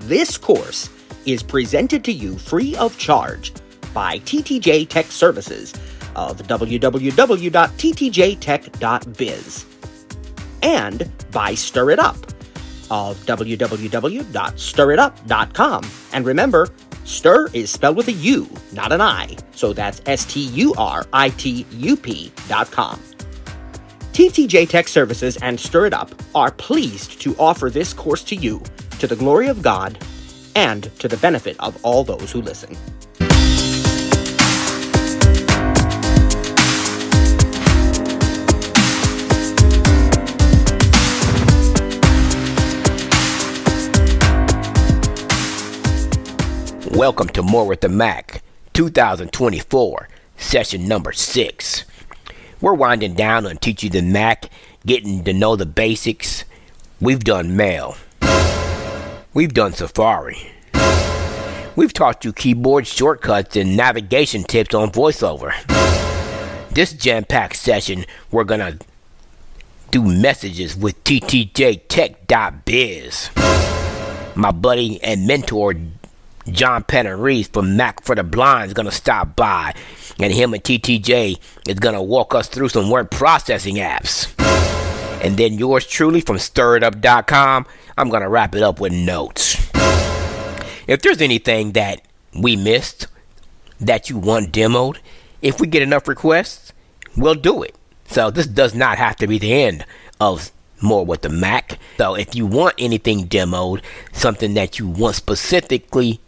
This course is presented to you free of charge by TTJ Tech Services of www.ttjtech.biz and by Stir It Up of www.stiritup.com. And remember, stir is spelled with a U, not an I, so that's STURITUP.com. TTJ Tech Services and Stir It Up are pleased to offer this course to you, to the glory of God, and to the benefit of all those who listen. Welcome to More with the Mac 2024, session number 6. We're winding down on Teach You the Mac, getting to know the basics. We've done Mail. We've done Safari. We've taught you keyboard shortcuts and navigation tips on VoiceOver. This jam-packed session, we're gonna do messages with TTJTech.biz. My buddy and mentor, John Panarese from Mac for the Blind, is going to stop by, and him and TTJ is going to walk us through some word processing apps. And then yours truly from StirItUp.com, I'm going to wrap it up with notes. If there's anything that we missed that you want demoed, if we get enough requests, we'll do it. So this does not have to be the end of More with the Mac. So if you want anything demoed, something that you want specifically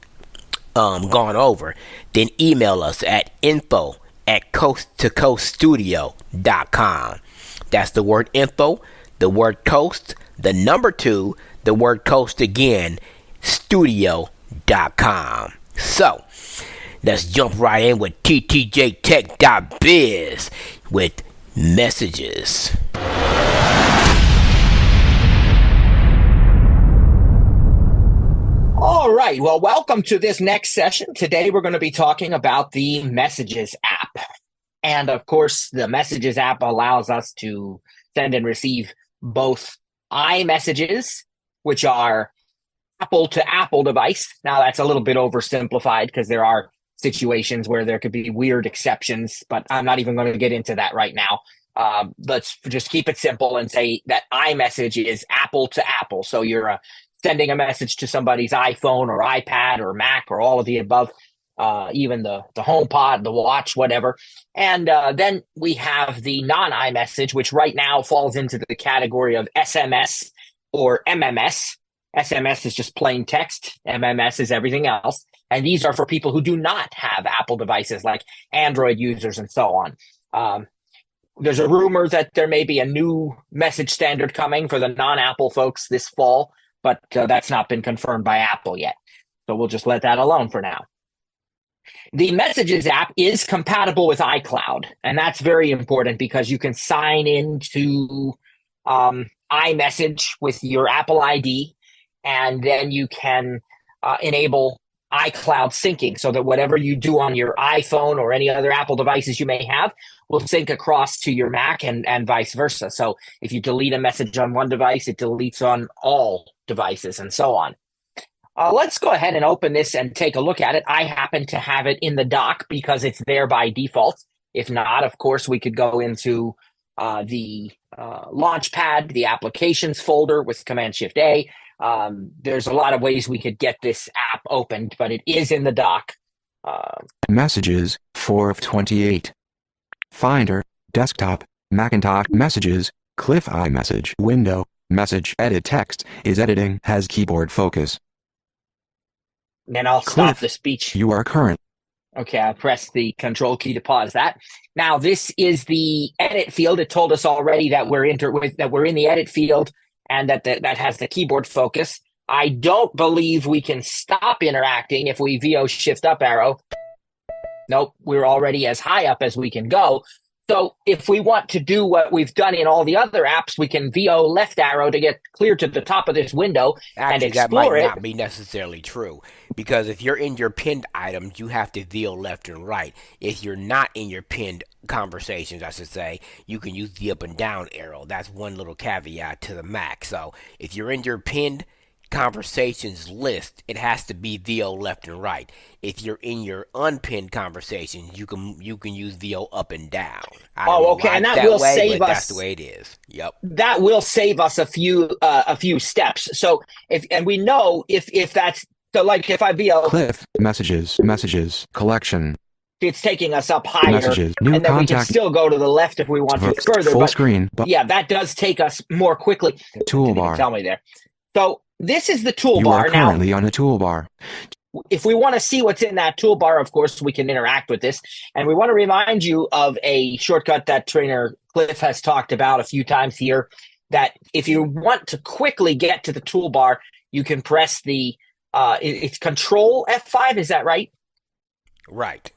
gone over, then email us at info@coasttocoaststudio.com. That's the word info, the word coast, the number 2, the word coast again, studio.com. So let's jump right in with TTJTech.biz with messages. All right. Well, welcome to this next session. Today, we're going to be talking about the Messages app. And of course, the Messages app allows us to send and receive both iMessages, which are Apple to Apple device. Now, that's a little bit oversimplified because there are situations where there could be weird exceptions, but I'm not even going to get into that right now. Let's just keep it simple and say that iMessage is Apple to Apple. So you're sending a message to somebody's iPhone or iPad or Mac or all of the above, even the HomePod, the watch, whatever. And then we have the non-iMessage, which right now falls into the category of SMS or MMS. SMS is just plain text. MMS is everything else. And these are for people who do not have Apple devices, like Android users and so on. There's a rumor that there may be a new message standard coming for the non-Apple folks this fall, but that's not been confirmed by Apple yet. So we'll just let that alone for now. The Messages app is compatible with iCloud, and that's very important because you can sign into iMessage with your Apple ID, and then you can enable iCloud syncing so that whatever you do on your iPhone or any other Apple devices you may have will sync across to your Mac and vice versa. So if you delete a message on one device, it deletes on all devices and so on. Let's go ahead and open this and take a look at it. I happen to have it in the dock because it's there by default. If not, of course, we could go into the Launchpad, the applications folder with Command-Shift-A. There's a lot of ways we could get this app opened, but it is in the dock. Messages, 4 of 28. Finder, desktop, Macintosh Messages, Cliff iMessage window, message edit text, is editing, has keyboard focus. Then I'll stop the speech. You are current. Okay, I press the control key to pause that. Now this is the edit field. It told us already that we're in the edit field and that has the keyboard focus. I don't believe we can stop interacting if we VO shift up arrow. Nope, we're already as high up as we can go. So if we want to do what we've done in all the other apps, we can VO left arrow to get clear to the top of this window and explore it. That might not be necessarily true, because if you're in your pinned items, you have to VO left and right. If you're not in your pinned conversations, I should say, you can use the up and down arrow. That's one little caveat to the Mac. So if you're in your pinned conversations list, it has to be VO left and right. If you're in your unpinned conversations, you can use VO up and down. I don't know okay, why and it's that that will way, save but that's the us. way it is. Yep. That will save us a few steps. So and we know if that's so, like if I VO, Cliff, messages, collection, it's taking us up higher, messages, new and then we can contact, still go to the left if we want to further. full But screen, yeah, that does take us more quickly. Didn't even toolbar. tell me there. So this is the You are toolbar. Now, currently on a toolbar. if we want to see what's in that toolbar, of course, we can interact with this. And we want to remind you of a shortcut that trainer Cliff has talked about a few times here, that if you want to quickly get to the toolbar, you can press it's Control F5. Is that right? Right.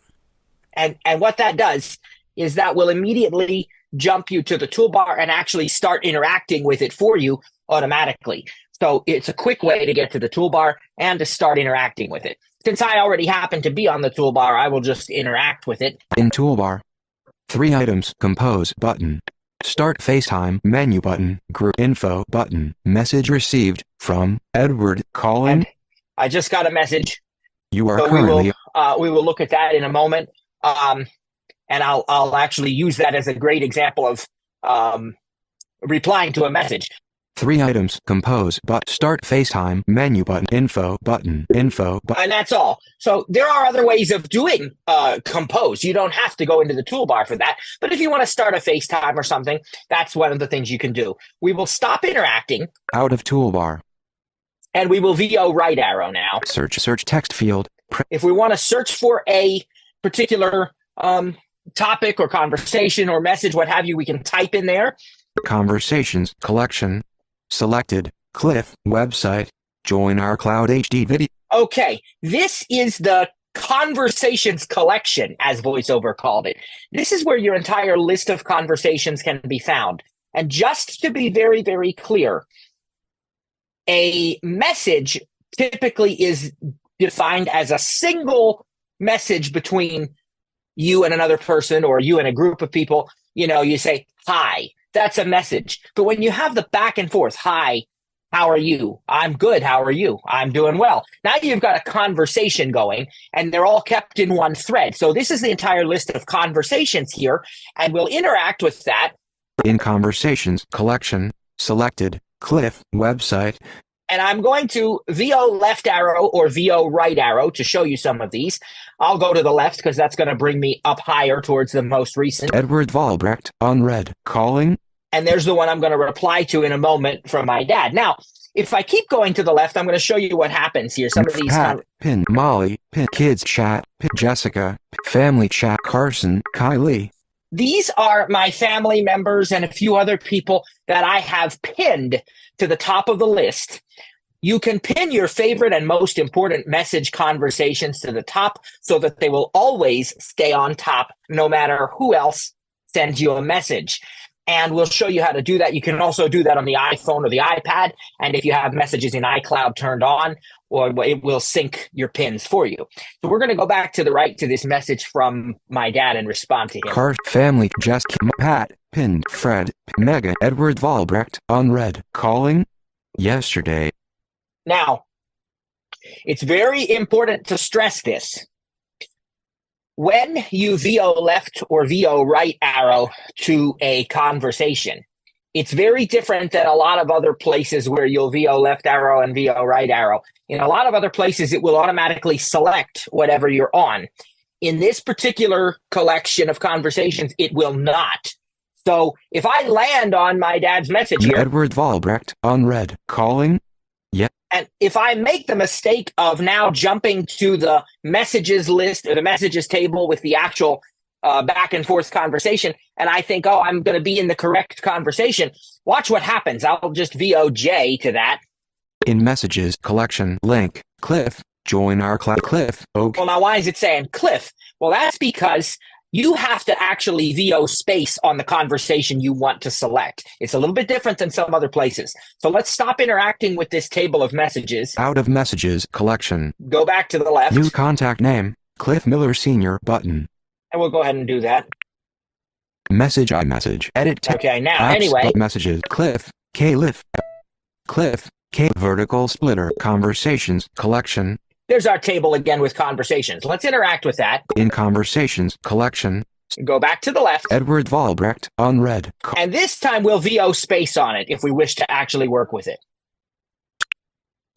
And what that does is that will immediately jump you to the toolbar and actually start interacting with it for you automatically. So it's a quick way to get to the toolbar and to start interacting with it. Since I already happen to be on the toolbar, I will just interact with it. In toolbar, 3 items, compose button, start FaceTime menu button, group info button, message received from Edward calling. And I just got a message. You are So currently we will look at that in a moment. And I'll actually use that as a great example of replying to a message. 3 items, compose but start FaceTime menu button, info button, and that's all. So there are other ways of doing compose. You don't have to go into the toolbar for that. But if you want to start a FaceTime or something, that's one of the things you can do. We will stop interacting. Out of toolbar. And we will VO right arrow now. Search text field. If we want to search for a particular topic or conversation or message, what have you, we can type in there. Conversations collection. Selected. Cliff website. Join our Cloud HD video. Okay, this is the conversations collection, as VoiceOver called it. This is where your entire list of conversations can be found. And just to be very, very clear, a message typically is defined as a single message between you and another person, or you and a group of people. You know, you say, hi, that's a message. But when you have the back and forth, hi, how are you? I'm good. How are you? I'm doing well. Now you've got a conversation going, and they're all kept in one thread. So this is the entire list of conversations here, and we'll interact with that. In conversations collection, selected, Cliff website. And I'm going to VO left arrow or VO right arrow to show you some of these. I'll go to the left because that's going to bring me up higher towards the most recent. Edward Valbrecht, unread, calling. And there's the one I'm going to reply to in a moment from my dad. Now, if I keep going to the left, I'm going to show you what happens here. Some of these. Pat, pin, Molly, pin, kids chat, pin, Jessica, family chat, Carson, Kylie. These are my family members and a few other people that I have pinned to the top of the list. You can pin your favorite and most important message conversations to the top so that they will always stay on top no matter who else sends you a message. And we'll show you how to do that. You can also do that on the iPhone or the iPad. And if you have messages in iCloud turned on, or it will sync your pins for you. So we're going to go back to the right to this message from my dad and respond to him. Car, family, Jessica, Pat, pinned, Fred, Mega, Edward Valbrecht, unread, calling, yesterday. Now, it's very important to stress this. When you VO left or VO right arrow to a conversation, it's very different than a lot of other places where you'll VO left arrow and VO right arrow. In a lot of other places, it will automatically select whatever you're on. In this particular collection of conversations, it will not. So if I land on my dad's message here, Edward Valbrecht, unread, calling, and if I make the mistake of now jumping to the messages list or the messages table with the actual back and forth conversation, and I think, oh, I'm going to be in the correct conversation, watch what happens. I'll just VOJ to that. In messages collection link, Cliff, join our Cliff. Okay. Well, now why is it saying Cliff? Well, that's because you have to actually VO space on the conversation you want to select. It's a little bit different than some other places. So let's stop interacting with this table of messages. Out of messages collection. Go back to the left. New contact name, Cliff Miller Sr. button. And we'll go ahead and do that. Message iMessage. Edit. Okay, now apps, anyway. Messages. Cliff. Cliff. K vertical splitter conversations collection. There's our table again with conversations. Let's interact with that. In conversations collection. Go back to the left. Edward Valbrecht unread. And this time we'll VO space on it if we wish to actually work with it.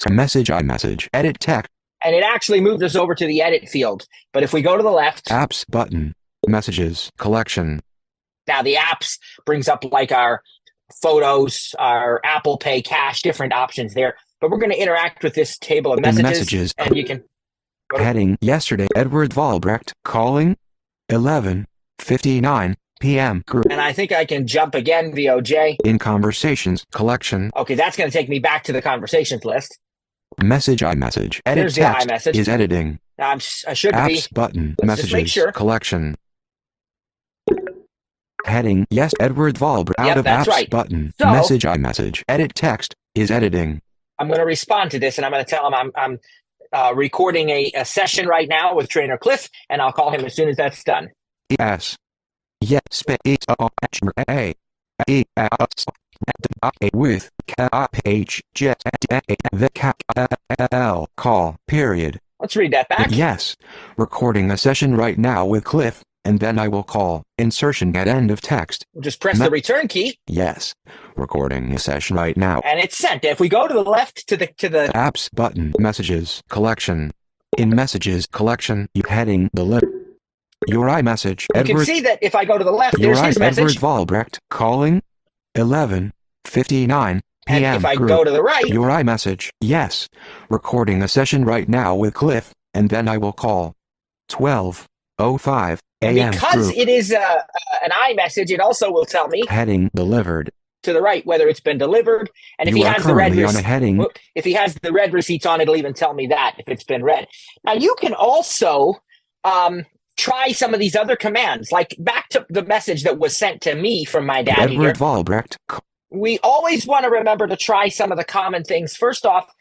Message iMessage. Edit text. And it actually moved us over to the edit field. But if we go to the left. Apps button. Messages collection. Now the apps brings up like our photos, our Apple Pay, cash, different options there. But we're going to interact with this table of messages. And you can. Heading yesterday. Edward Valbrecht calling 11:59 p.m. group. And I think I can jump again, VOJ. In conversations collection. Okay, that's going to take me back to the conversations list. Message iMessage. Edit There's the text iMessage. is editing. I should be. Apps button. Let's Messages just make sure. collection. Heading yes. Edward Valbrecht out of that's apps right. button. So, Message iMessage. Edit text is editing. I'm going to respond to this, and I'm going to tell him I'm recording a session right now with Trainer Cliff, and I'll call him as soon as that's done. Yes. Yes. Space A. With H J the L call period. Let's read that back. Yes. Recording a session right now with Cliff, and then I will call. Insertion at end of text. We'll just press the return key. Yes. Recording a session right now. And it's sent. If we go to the left to the apps button. Messages collection. In messages collection, you heading the left. Your iMessage. You can see that if I go to the left, there's his message. Edward Valbrecht calling 11:59 p.m. And if I group. go to the right, your iMessage. Yes. Recording a session right now with Cliff, and then I will call 12:05 a.m. Because group. it is an iMessage, it also will tell me heading delivered. To the right whether it's been delivered, and if he has the red if he has the red receipts on, it'll even tell me that if it's been read. Now you can also try some of these other commands, like back to the message that was sent to me from my dad. Edward Valbrecht. We always want to remember to try some of the common things. First off,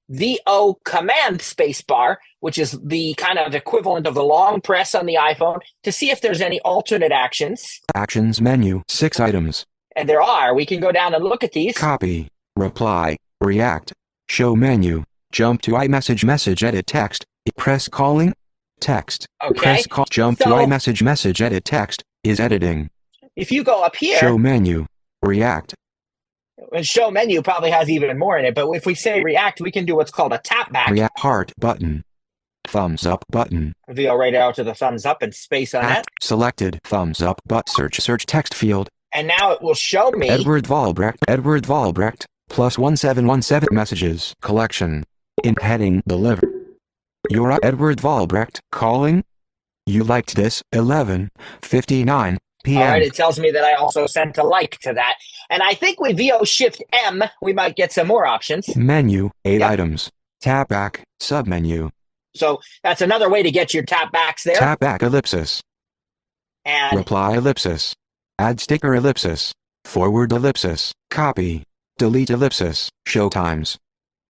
VO command spacebar, which is the kind of equivalent of the long press on the iPhone, to see if there's any alternate actions. Actions menu, 6 items. And there are. We can go down and look at these. Copy, reply, react, show menu, jump to iMessage, message, edit text, press calling, text. Okay. Press call, jump to iMessage, message, edit text, is editing. If you go up here. Show menu, react. And show menu probably has even more in it, but if we say react, we can do what's called a tap back. React heart button. Thumbs up button. VO right out to the thumbs up and space on that. Selected thumbs up but search text field. And now it will show me Edward Valbrecht plus 1717 messages collection. In heading delivered. You're Edward Valbrecht calling. You liked this 11:59 p.m. All right, it tells me that I also sent a like to that. And I think with VO Shift M, we might get some more options. Menu, 8 items. Tap back, submenu. So that's another way to get your tap backs there. Tap back ellipsis. And reply ellipsis. Add sticker ellipsis. Forward ellipsis. Copy. Delete ellipsis. Show times.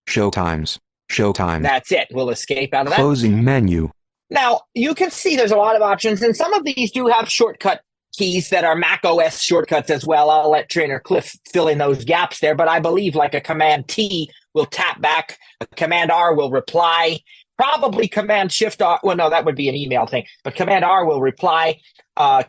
Show times. Show time. That's it. We'll escape out of that. Closing menu. Now, you can see there's a lot of options, and some of these do have shortcut keys that are Mac OS shortcuts as well. I'll let Trainer Cliff fill in those gaps there, but I believe like a Command T will tap back, a Command R will reply, probably Command Shift R. Well, no, that would be an email thing, but Command R will reply.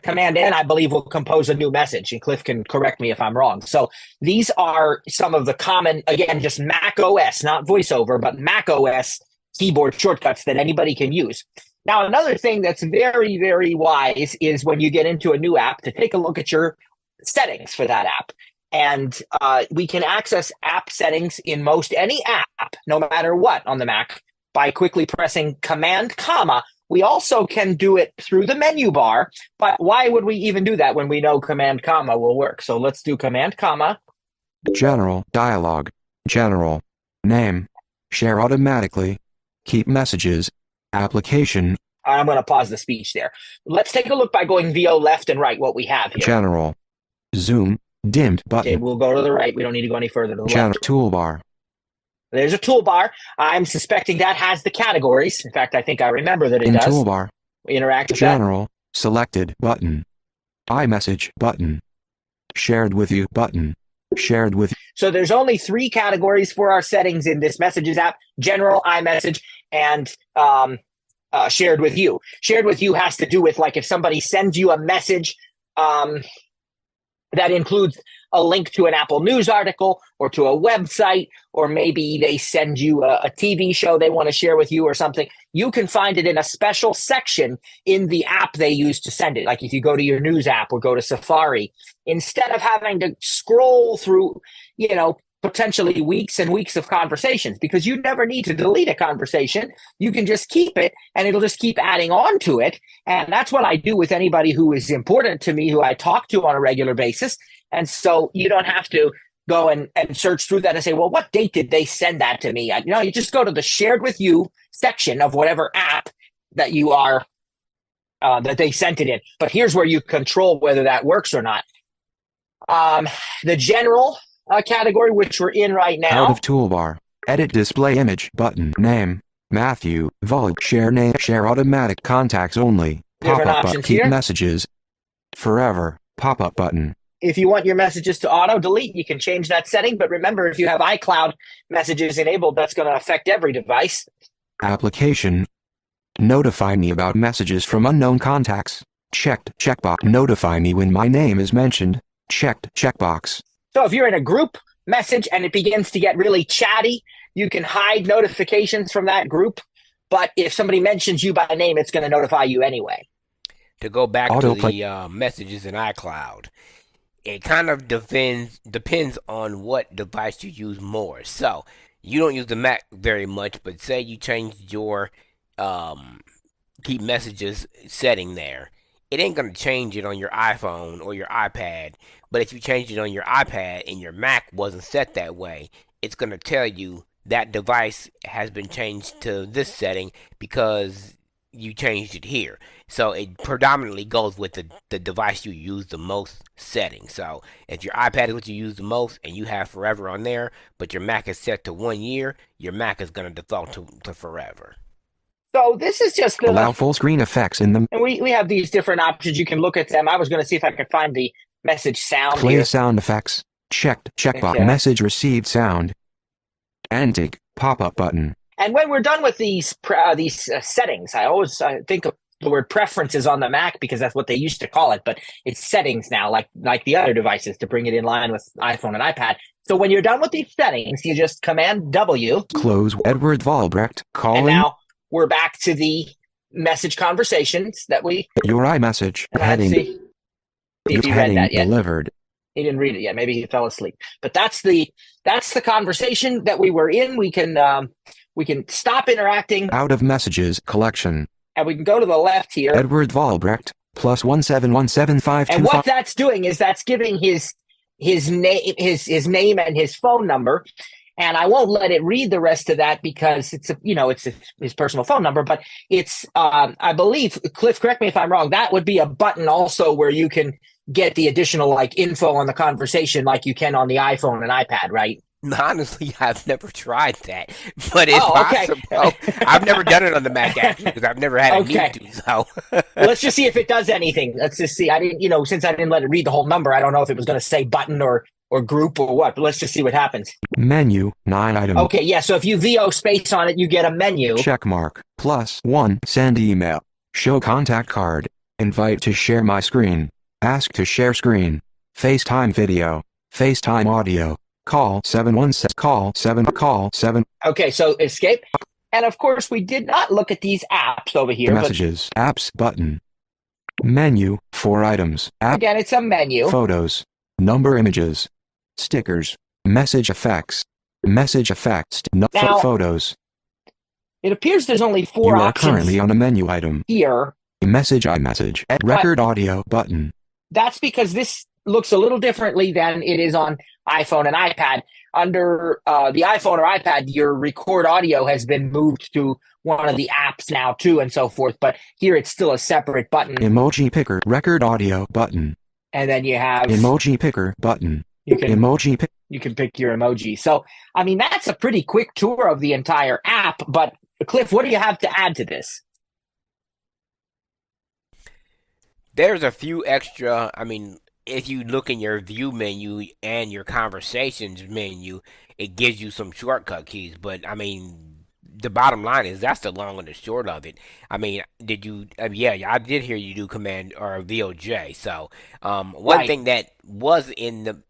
Command N, I believe, will compose a new message, and Cliff can correct me if I'm wrong. So these are some of the common, again, just Mac OS, not VoiceOver, but Mac OS keyboard shortcuts that anybody can use. Now, another thing that's very, very wise is when you get into a new app to take a look at your settings for that app. And we can access app settings in most any app, no matter what on the Mac, by quickly pressing Command, comma. We also can do it through the menu bar, but why would we even do that when we know Command, comma will work? So let's do Command, comma. General, dialog, general, name, share automatically, keep messages, application. I'm going to pause the speech there. Let's take a look by going VO left and right what we have here. General, zoom, dimmed button. Okay, we'll go to the right. We don't need to go any further to the left. Toolbar. There's a toolbar. I'm suspecting that has the categories. In fact, I think I remember that it does. Toolbar. We interact with General, selected button. iMessage button. Shared with you button. Shared with. So there's only 3 categories for our settings in this Messages app: general, iMessage, and shared with you. Shared with you has to do with, like, if somebody sends you a message that includes a link to an Apple News article or to a website, or maybe they send you a TV show they want to share with you or something, you can find it in a special section in the app they use to send it. Like if you go to your news app or go to Safari, instead of having to scroll through, potentially weeks and weeks of conversations, because you never need to delete a conversation. You can just keep it and it'll just keep adding on to it. And that's what I do with anybody who is important to me, who I talk to on a regular basis. And so you don't have to go and search through that and say, well, what date did they send that to me? You just go to the shared with you section of whatever app that you are, that they sent it in. But here's where you control whether that works or not. The general category, which we're in right now. Out of toolbar. Edit display image button. Name. Matthew. Vogue. Share name. Share automatic. Contacts only. Different Pop-up options keep here. Messages. Forever. Pop-up button. If you want your messages to auto delete, you can change that setting. But remember, if you have iCloud messages enabled, that's going to affect every device. Application. Notify me about messages from unknown contacts. Checked. Checkbox. Notify me when my name is mentioned. Checked. Checkbox. So if you're in a group message and it begins to get really chatty, you can hide notifications from that group. But if somebody mentions you by name, it's going to notify you anyway. To go back to Autoplay. the messages in iCloud, it kind of depends on what device you use more. So you don't use the Mac very much, but say you changed your keep messages setting there. It ain't going to change it on your iPhone or your iPad. But if you change it on your iPad and your Mac wasn't set that way, it's going to tell you that device has been changed to this setting because you changed it here. So it predominantly goes with the device you use the most setting. So if your iPad is what you use the most and you have forever on there, but your Mac is set to 1 year, your Mac is going to default to forever. So this is just Allow full screen effects in them. And we have these different options. You can look at them. I was going to see if I could find the message sound Play here. sound effects. Checked. Checkbox. Okay. Message received sound. Antique. Pop-up button. And when we're done with these settings, I always think of the word preferences on the Mac because that's what they used to call it, but it's settings now, like the other devices, to bring it in line with iPhone and iPad. So when you're done with these settings, you just Command W. Close. Edward Valbrecht. Calling. And now we're back to the message conversations that we Your iMessage. had. Heading. See if you read Heading that yet. delivered. He didn't read it yet. Maybe he fell asleep. But that's the conversation that we were in. We can stop interacting, Out of messages collection. and we can go to the left here. Edward Valbrecht. +1717525. And what that's doing is that's giving his name and his phone number. And I won't let it read the rest of that because it's his personal phone number. But it's I believe, Cliff, correct me if I'm wrong, that would be a button also where you can get the additional info on the conversation like you can on the iPhone and iPad, right? Honestly, I've never tried that, but it's okay. possible. I've never done it on the Mac actually because I've never had a need to. So let's just see if it does anything. Let's just see. I didn't, since I didn't let it read the whole number, I don't know if it was going to say button or group or what. But let's just see what happens. Menu. 9 items. Okay, yeah. So if you VO space on it, you get a menu. Check mark. +1. Send email. Show contact card. Invite to share my screen. Ask to share screen. FaceTime video. FaceTime audio. Call 717. Call 7. Call 7. Okay, so escape. And of course, we did not look at these apps over here. Messages. Apps button. Menu. 4 items. App. Again, it's a menu. Photos. Number images. Stickers. Message effects. Message effects. Now, photos. It appears there's only 4 You are options currently on a menu item. here. Message iMessage. Record audio button. That's because this looks a little differently than it is on iPhone and iPad. Under the iPhone or iPad, your record audio has been moved to one of the apps now too, and so forth. But here it's still a separate button. Emoji picker. Record audio button. And then you have Emoji picker button. You can Emoji pick. You can pick your emoji. So, I mean, that's a pretty quick tour of the entire app. But Cliff, what do you have to add to this? there's a few extra. I mean, if you look in your view menu and your conversations menu, it gives you some shortcut keys. But I mean, the bottom line is that's the long and the short of it. I mean, did you? Yeah, I did hear you do command or VOJ. So, one Right. thing that was in the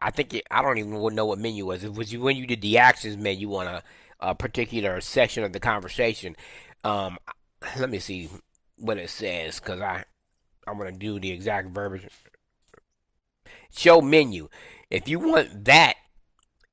I think I don't even know what menu it was. It was you when you did the actions menu on a particular section of the conversation. Um, let me see what it says because I'm gonna do the exact verbiage. Show menu. If you want that,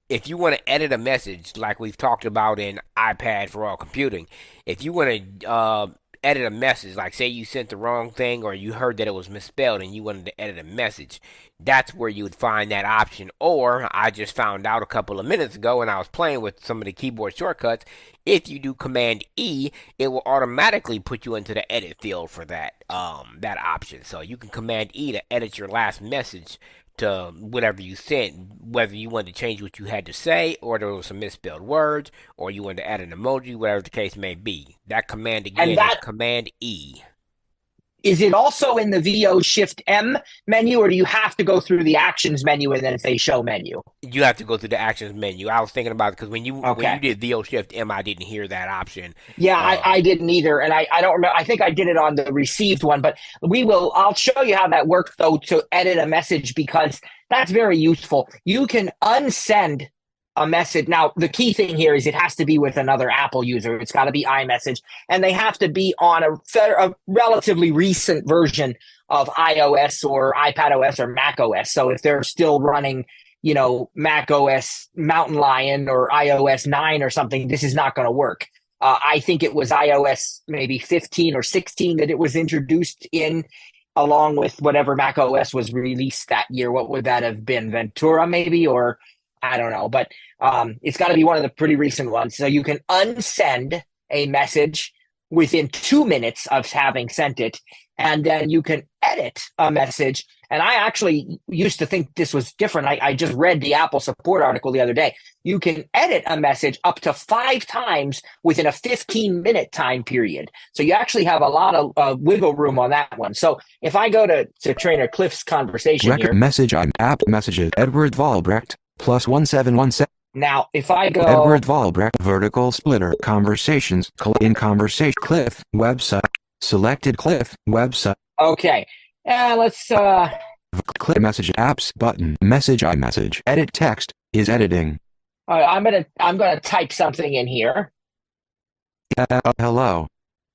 if you want to edit a message like we've talked about in iPad for all computing, if you want to edit a message, like say you sent the wrong thing or you heard that it was misspelled and you wanted to edit a message, that's where you would find that option. Or I just found out a couple of minutes ago when I was playing with some of the keyboard shortcuts, if you do Command E, it will automatically put you into the edit field for that option. So you can Command E to edit your last message to whatever you sent, whether you wanted to change what you had to say, or there was some misspelled words, or you wanted to add an emoji, whatever the case may be. That command And again is that Command E. is it also in the VO Shift M menu, or do you have to go through the actions menu and then say show menu? You have to go through the actions menu. I was thinking about it because when you Okay. did VO Shift M, I didn't hear that option. Yeah, Um, I didn't either. And I don't remember. I think I did it on the received one, but I'll show you how that works though to edit a message because that's very useful. You can unsend a message. Now, the key thing here is it has to be with another Apple user. It's got to be iMessage and they have to be on a relatively recent version of iOS or iPad OS or Mac OS. So if they're still running, Mac OS Mountain Lion or iOS 9 or something, this is not going to work. I think it was iOS maybe 15 or 16 that it was introduced in, along with whatever Mac OS was released that year. What would that have been? Ventura, maybe, or I don't know. But it's got to be one of the pretty recent ones. So you can unsend a message within 2 minutes of having sent it, and then you can edit a message. And I actually used to think this was different. I just read the Apple support article the other day. You can edit a message up to 5 times within a 15-minute time period. So you actually have a lot of wiggle room on that one. So if I go to Trainer Cliff's conversation Record here. message I'm app messages Edward Valbrecht plus 1717. Now, if I go Edward Valbrecht vertical splitter conversations in conversation Cliff website selected Cliff website. okay, let's Click message apps button message iMessage edit text is editing. I'm gonna type something in here, Hello.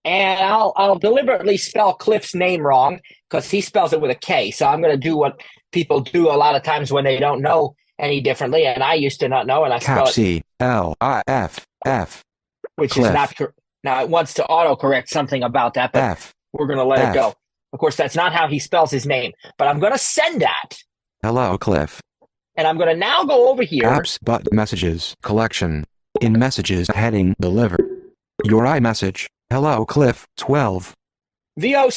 and I'll deliberately spell Cliff's name wrong because he spells it with a K. So I'm gonna do what people do a lot of times when they don't know any differently, and I used to not know, and I spell Cap it, CLIFF which Cliff. is not now. It wants to autocorrect something about that, but F. we're gonna let it F. go. Of course, that's not how he spells his name, but I'm gonna send that, Hello Cliff. and I'm gonna now go over here. Apps button messages collection in messages heading deliver. Your iMessage. Hello Cliff 12. VO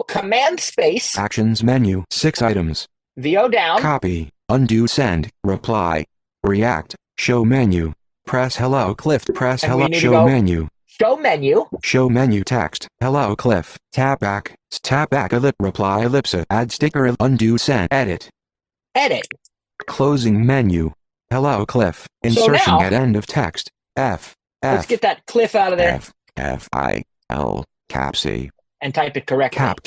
command space, Actions menu 6 items. VO down. Copy, undo send, reply, react, show menu. Press hello Cliff, press And hello we need to show go menu. show menu. Text. Hello Cliff. Tap back reply ellipsis add sticker undo send edit. Closing menu. Hello Cliff. Insertion now- at end of text. F. Let's get that Cliff out of there F-I-L cap C and type it correctly. cap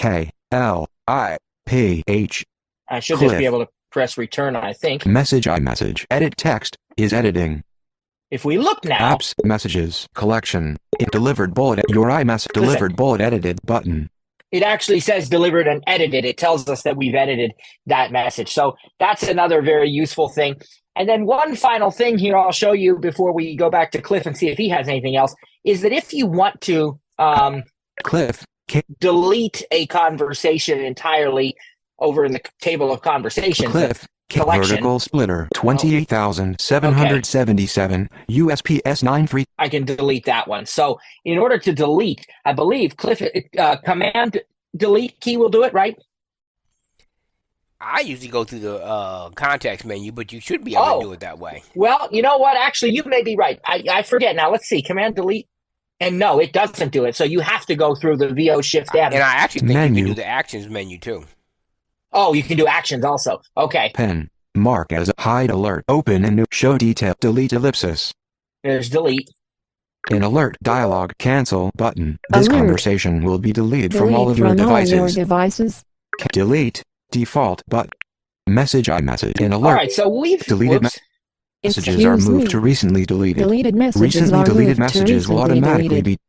K-L-I-P-H. I should Cliff. just be able to press return, I think. Message iMessage edit text is editing. If we look now, Apps messages collection it delivered bullet your iMessage delivered bullet edited button. it actually says delivered and edited. It tells us that we've edited that message. So that's another very useful thing. And then one final thing here I'll show you before we go back to Cliff and see if he has anything else, is that if you want to Cliff delete a conversation entirely over in the table of conversations, Cliff collection. vertical splitter 28,777 USPS 93. I can delete that one. So in order to delete, I believe Cliff command delete key will do it, right? I usually go through the context menu, but you should be able to do it that way. Well, you know what? Actually, you may be right. I forget now. Let's see. Command delete. And no, it doesn't do it. So you have to go through the VO Shift M. And I actually think you Menu. can do the actions menu too. Oh, you can do actions also. Okay. Pen. Mark as a hide alert. Open in new. Show detail. Delete ellipsis. There's delete. In alert dialog. Cancel button. This Alert. conversation will be deleted from all Delete of your from all your devices. devices. Delete. Default but message iMessage. In All alert. right, so we've Deleted whoops. messages are Excuse moved me. to recently deleted. Deleted messages Recently are deleted moved to messages will recently automatically deleted.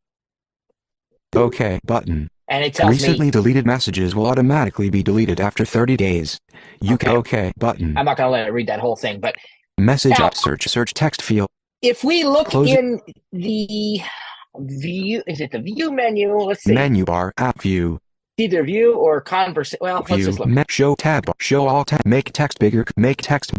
be OK button. And it tells Recently me deleted messages will automatically be deleted after 30 days. You Okay. can OK button. I'm not gonna let it read that whole thing, but Message Now- up search text field. if we look Close it. in the view, is it the view menu? Let's see. Menu bar app view. Either view or converse. Well, let's View just look. show tab bar. Show all tab. Make text bigger. Make text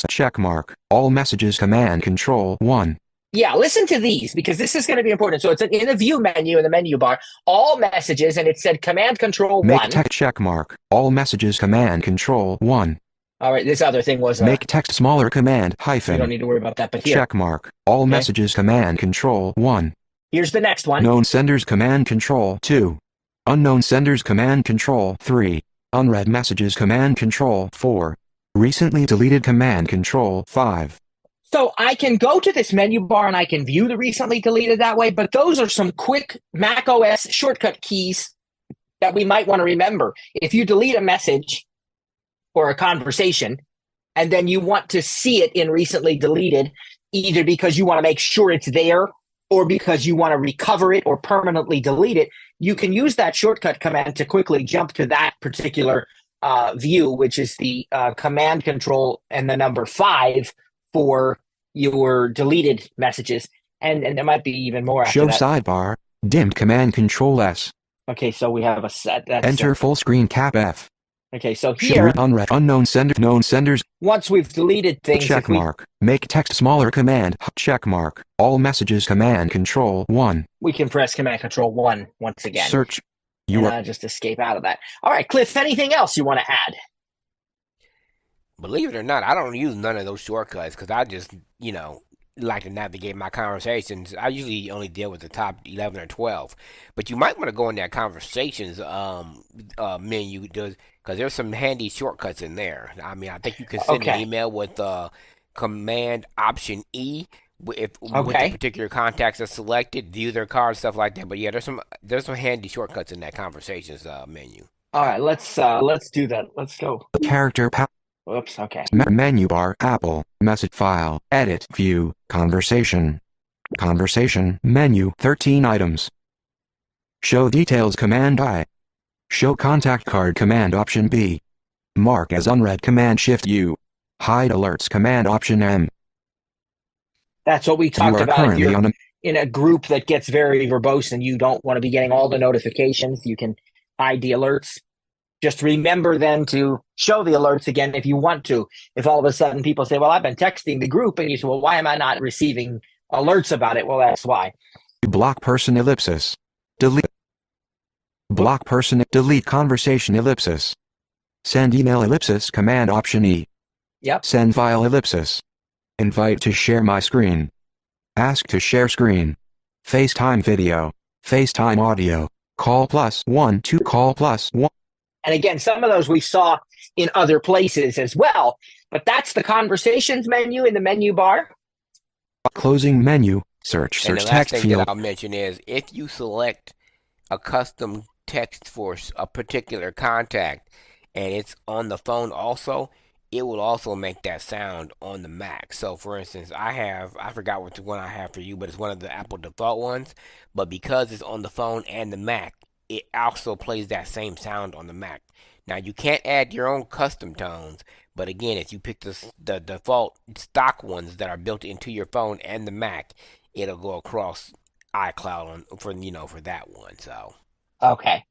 check mark. All messages command control 1. Yeah, listen to these because this is going to be important. So it's in the view menu in the menu bar, all messages, and it said command control Make 1. text check mark. All messages command control 1. All right, this other thing was Make text smaller command you don't hyphen. need to worry about that, but here. Check mark. All messages command control 1. Here's the next one. Known senders command control 2. Unknown senders command control 3. Unread messages command control 4. Recently deleted command control 5. So I can go to this menu bar and I can view the recently deleted that way, but those are some quick Mac OS shortcut keys that we might want to remember. If you delete a message or a conversation, and then you want to see it in recently deleted, either because you want to make sure it's there or because you want to recover it or permanently delete it, you can use that shortcut command to quickly jump to that particular view, which is the command control and the number 5 for your deleted messages. And there might be even more after Show that. sidebar. Dimmed command control S. Okay, so we have a set. That's Enter full screen cap F. Okay, so Show here, unread unknown sender known senders once we've deleted things, check if we, mark. Make text smaller command check mark. All messages command control 1. we can press command control 1 once again. Search. You and are just escape out of that. All right, Cliff, anything else you want to add? Believe it or not, I don't use none of those shortcuts because I just, like to navigate my conversations. I usually only deal with the top 11 or 12. But you might want to go in that conversations menu because there's some handy shortcuts in there. I mean, I think you can send an email with Command Option E with the particular contacts are selected, view their cards, stuff like that. But yeah, there's some handy shortcuts in that conversations menu. All right, let's do that. Let's go. character Oops, okay. menu bar Apple message file edit view conversation menu 13 items. Show details command I. Show contact card command option B. Mark as unread command shift U. Hide alerts command option M. That's what we You talked are about. If currently you're on a in a group that gets very verbose and you don't want to be getting all the notifications, you can hide the alerts. Just remember then to show the alerts again if you want to. If all of a sudden people say, well, I've been texting the group, and you say, well, why am I not receiving alerts about it? Well, that's why. block person ellipsis. Delete. Block person delete conversation ellipsis. Send email ellipsis command option E. Yep. Send file ellipsis. Invite to share my screen. Ask to share screen. FaceTime video. FaceTime audio. Call +1 to call +1. And again, some of those we saw in other places as well, but that's the conversations menu in the menu bar. Closing menu. Search And the last text thing field. that I'll mention is if you select a custom text for a particular contact and it's on the phone also, it will also make that sound on the Mac. So for instance, I forgot which one I have for you, but it's one of the Apple default ones. But because it's on the phone and the Mac, it also plays that same sound on the Mac. Now you can't add your own custom tones, but again, if you pick the default stock ones that are built into your phone and the Mac, it'll go across iCloud for that one. So Okay.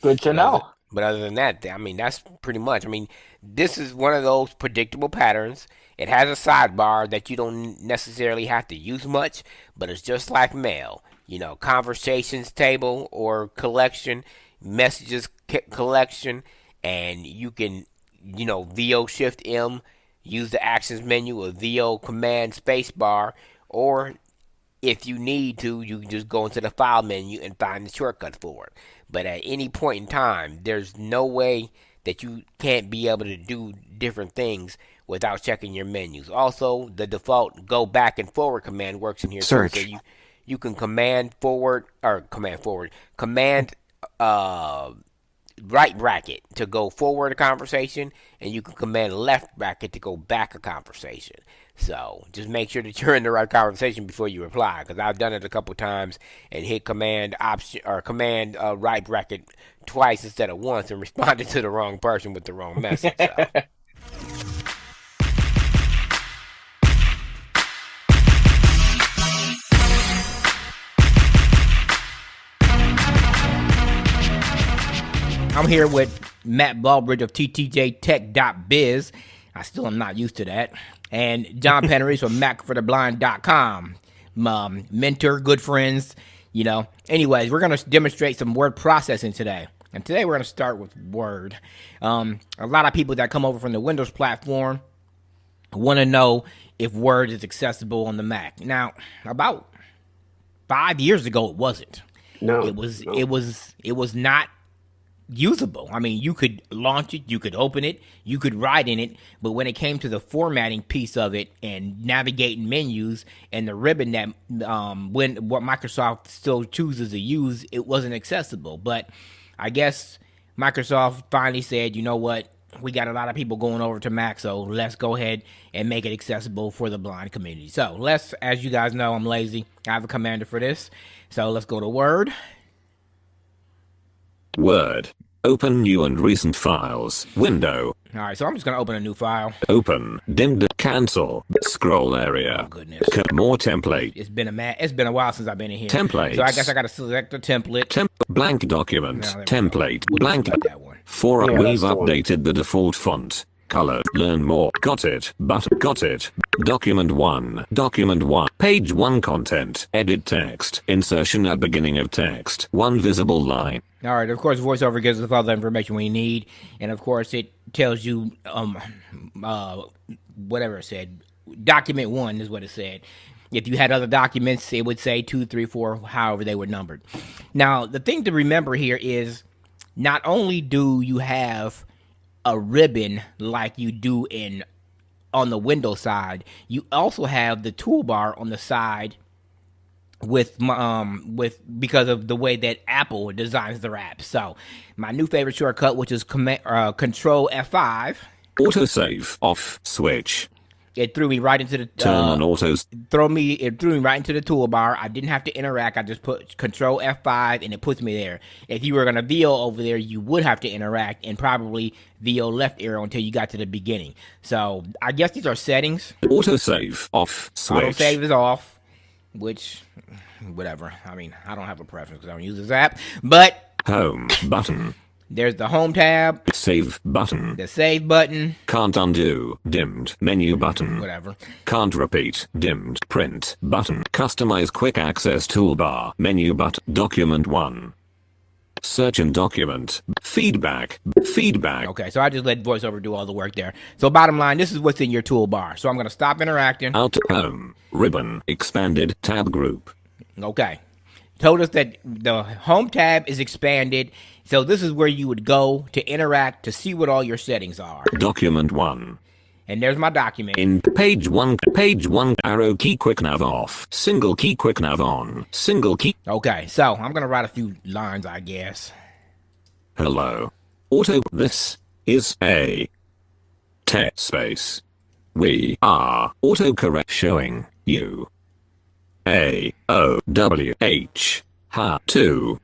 Good to know. But other than that, I mean, that's pretty much. I mean, this is one of those predictable patterns. It has a sidebar that you don't necessarily have to use much, but it's just like mail. Conversations table or collection, messages collection, and you can, VO Shift M, use the actions menu or VO Command Spacebar, or if you need to, you can just go into the file menu and find the shortcut for it. But at any point in time, there's no way that you can't be able to do different things without checking your menus. Also, the default go back and forward command works in here too. So you can command right bracket to go forward a conversation, and you can command left bracket to go back a conversation. So just make sure that you're in the right conversation before you reply, because I've done it a couple times and hit command right bracket twice instead of once and responded to the wrong person with the wrong message. So. I'm here with Matt Baldridge of TTJTech.biz. I still am not used to that. And John Panarese from Mac4theblind.com. Mentor, good friends, you know. Anyways, we're going to demonstrate some word processing today. And today we're going to start with Word. A lot of people that come over from the Windows platform want to know if Word is accessible on the Mac. Now, about 5 years ago, it wasn't. No. It was not usable. I mean, you could launch it, you could open it, you could write in it, but when it came to the formatting piece of it and navigating menus and the ribbon that what Microsoft still chooses to use, it wasn't accessible. But I guess Microsoft finally said, you know what, we got a lot of people going over to Mac, so let's go ahead and make it accessible for the blind community. So let's, as you guys know, I'm lazy. I have a commander for this. So let's go to Word. Word. Open new and recent files. Window. All right, so I'm just going to open a new file. Open. Dimmed. Cancel. Scroll area. Oh, goodness. More template. It's been a while since I've been in here. Templates. So I guess I got to select the template. Blank document. No, Template. Blank. That one. We've updated the default font. Color. Learn more. Got it. Button. Got it. Document 1. Document 1. Page 1 content. Edit text. Insertion at beginning of text. 1 visible line. All right, of course, VoiceOver gives us all the information we need. And, of course, it tells you whatever it said. Document 1 is what it said. If you had other documents, it would say 2, 3, 4, however they were numbered. Now, the thing to remember here is not only do you have a ribbon like you do on the Windows side, you also have the toolbar on the side with because of the way that Apple designs their apps. So my new favorite shortcut, which is Control F5. Autosave off switch. It threw me right into the turn on autos. It threw me right into the toolbar. I didn't have to interact. I just put Control F5 and it puts me there. If you were gonna VO over there, you would have to interact and probably VO left arrow until you got to the beginning. So I guess these are settings. Autosave off switch. Autosave is off, which whatever. I mean, I don't have a preference because I don't use this app. But home button. There's the home tab. Save button. The save button. Can't undo. Dimmed. Menu button. Whatever. Can't repeat. Dimmed. Print button. Customize quick access toolbar. Menu button. Document 1. Search and document. Feedback. Feedback. Okay, so I just let VoiceOver do all the work there. So bottom line, this is what's in your toolbar. So I'm going to stop interacting. Out home. Ribbon. Expanded tab group. Okay. Told us that the home tab is expanded. So this is where you would go to interact to see what all your settings are. Document 1. And there's my document. In page 1, arrow key quick nav off. Single key quick nav on. Single key. Okay, so I'm going to write a few lines, I guess. Hello. This is a test space. We are autocorrect showing you AOWH how to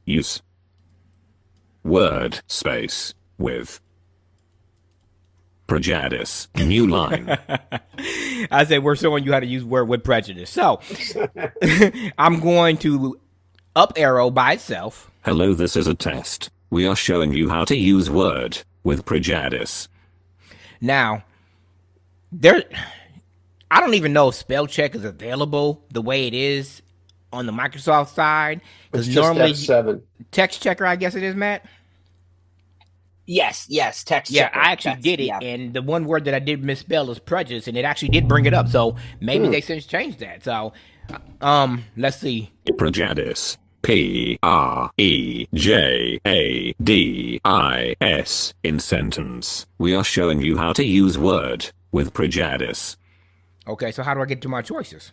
use word space with prejudice. New line. I said we're showing you how to use Word with prejudice. So I'm going to up arrow by itself. Hello, this is a test. We are showing you how to use Word with prejudice. Now, I don't even know if spell check is available the way it is on the Microsoft side. It's Because just normally F7. text checker, I guess it is, Matt. Yes, text Yeah, checker. I actually Text, did it, yeah. and the one word that I did misspell is prejudice, and it actually did bring it up. So maybe they since changed that. So, let's see. Prejudice. Prejudice in sentence. We are showing you how to use word with prejudice. Okay, so how do I get to my choices?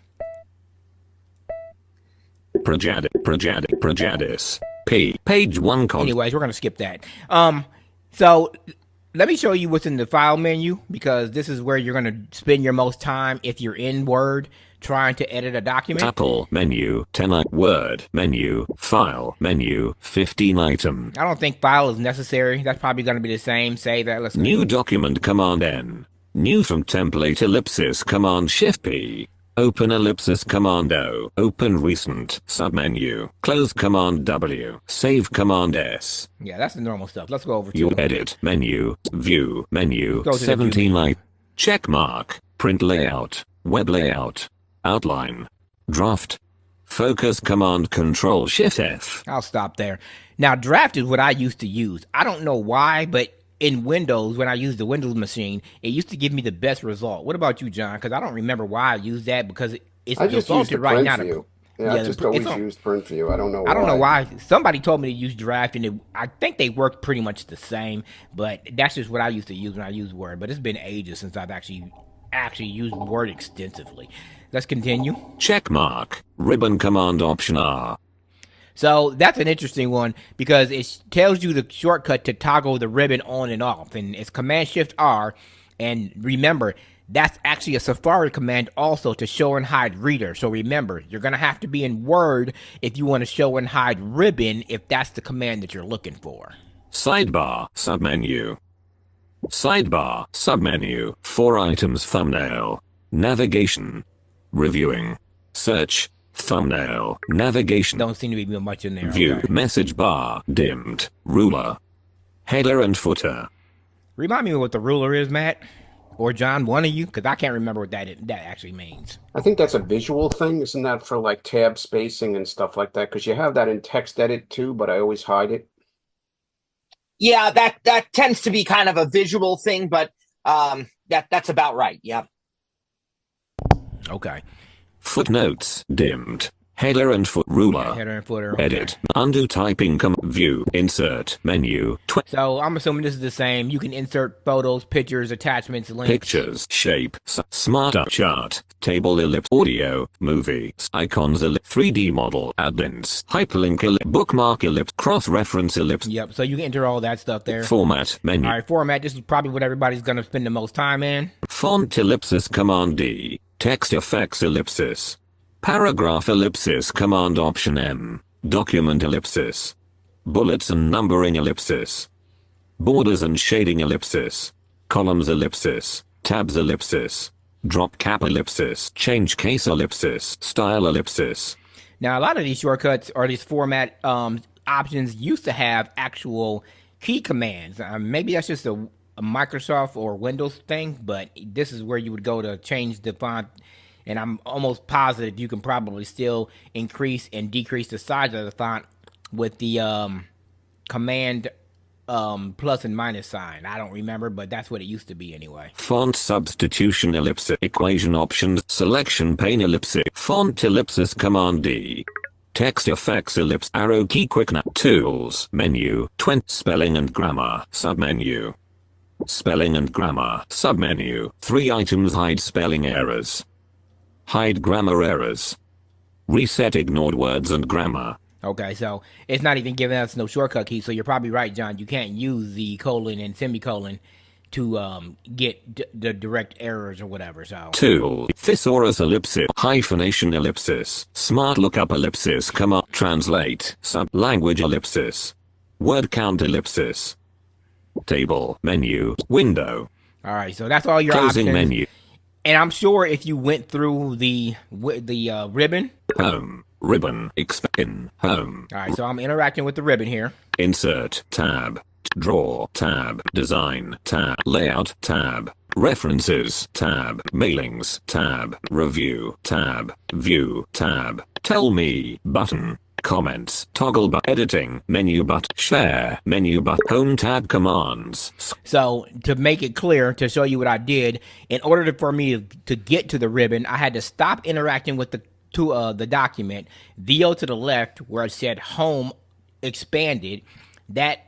Prejudice. Page 1 Anyways, we're gonna skip that. So let me show you what's in the file menu, because this is where you're gonna spend your most time if you're in Word trying to edit a document. Apple menu, 10 word menu, file menu, 15 item. I don't think file is necessary. That's probably gonna be the same. Save that. Let's New document command N. New from template ellipsis command shift P. Open ellipsis command O. Open recent submenu. Close command W. Save command S. Yeah, that's the normal stuff. Let's go over to You edit menu, view menu, Go to the 17 view. light. Check mark. Print layout. Web layout. Outline. Draft. Focus command control shift F. I'll stop there. Now, draft is what I used to use. I don't know why, but in Windows, when I used the Windows machine, it used to give me the best result. What about you, John? Because I don't remember why I used that, because it's I just used the defaulted right print now. view. Yeah, I just always used print view. I don't know why. I don't know why. Somebody told me to use draft, and I think they work pretty much the same, but that's just what I used to use when I used Word. But it's been ages since I've actually used Word extensively. Let's continue. Check mark. Ribbon command option R. So that's an interesting one, because it tells you the shortcut to toggle the ribbon on and off, and it's Command Shift R. And remember, that's actually a Safari command also to show and hide reader. So remember, you're going to have to be in Word if you want to show and hide ribbon, if that's the command that you're looking for. Sidebar, submenu. Sidebar, submenu, 4 items thumbnail. Navigation. Reviewing. Search. Thumbnail. Navigation. Don't seem to be much in there. View. Okay. Message bar. Dimmed. Ruler. Header and footer. Remind me what the ruler is, Matt. Or John, one of you, because I can't remember what that actually means. I think that's a visual thing. Isn't that for like tab spacing and stuff like that? Because you have that in text edit too, but I always hide it. Yeah, that tends to be kind of a visual thing, but that's about right. Yeah. Okay. Footnotes. Dimmed. Header and foot ruler. Yeah, header and footer. Okay. Edit. Undo typing. View. Insert. Menu. So I'm assuming this is the same. You can insert photos, pictures, attachments, links. Pictures. Shape. Smart chart. Table ellipse. Audio. Movie. Icons ellipse. 3D model. Add-ins. Hyperlink ellipse. Bookmark ellipse. Cross-reference ellipse. Yep. So you can enter all that stuff there. Format. Menu. All right. Format. This is probably what everybody's going to spend the most time in. Font ellipsis. Command D. Text effects ellipsis. Paragraph ellipsis command option M. Document ellipsis. Bullets and numbering ellipsis. Borders and shading ellipsis. Columns ellipsis. Tabs ellipsis. Drop cap ellipsis. Change case ellipsis. Style ellipsis. Now, a lot of these shortcuts or these format options used to have actual key commands. Maybe that's just a Microsoft or Windows thing, but this is where you would go to change the font. And I'm almost positive you can probably still increase and decrease the size of the font with the command plus and minus sign. I don't remember, but that's what it used to be anyway. Font substitution ellipsis. Equation options. Selection pane ellipsis. Font ellipsis command D. Text effects ellipse. Arrow key quick tools. Menu. 20. Spelling and grammar. Submenu. Spelling and grammar. Submenu. 3 items. Hide spelling errors. Hide grammar errors. Reset ignored words and grammar. Okay, so it's not even giving us no shortcut key, so you're probably right, John. You can't use the colon and semicolon to get the direct errors or whatever, so. Tool. Thesaurus ellipsis. Hyphenation ellipsis. Smart lookup ellipsis. Command. Translate. Language ellipsis. Word count ellipsis. Table. Menu. Window. All right, so that's all your Closing options. menu. And I'm sure if you went through the ribbon. Home. Ribbon. Expand. Home. All right, so I'm interacting with the ribbon here. Insert. Tab. Draw. Tab. Design. Tab. Layout. Tab. References. Tab. Mailings. Tab. Review. Tab. View. Tab. Tell me. Button. comments, toggle but editing, menu but share, menu but home tab commands. So to make it clear, to show you what I did, in order for me to get to the ribbon, I had to stop interacting with the document, VO to the left where it said home expanded. That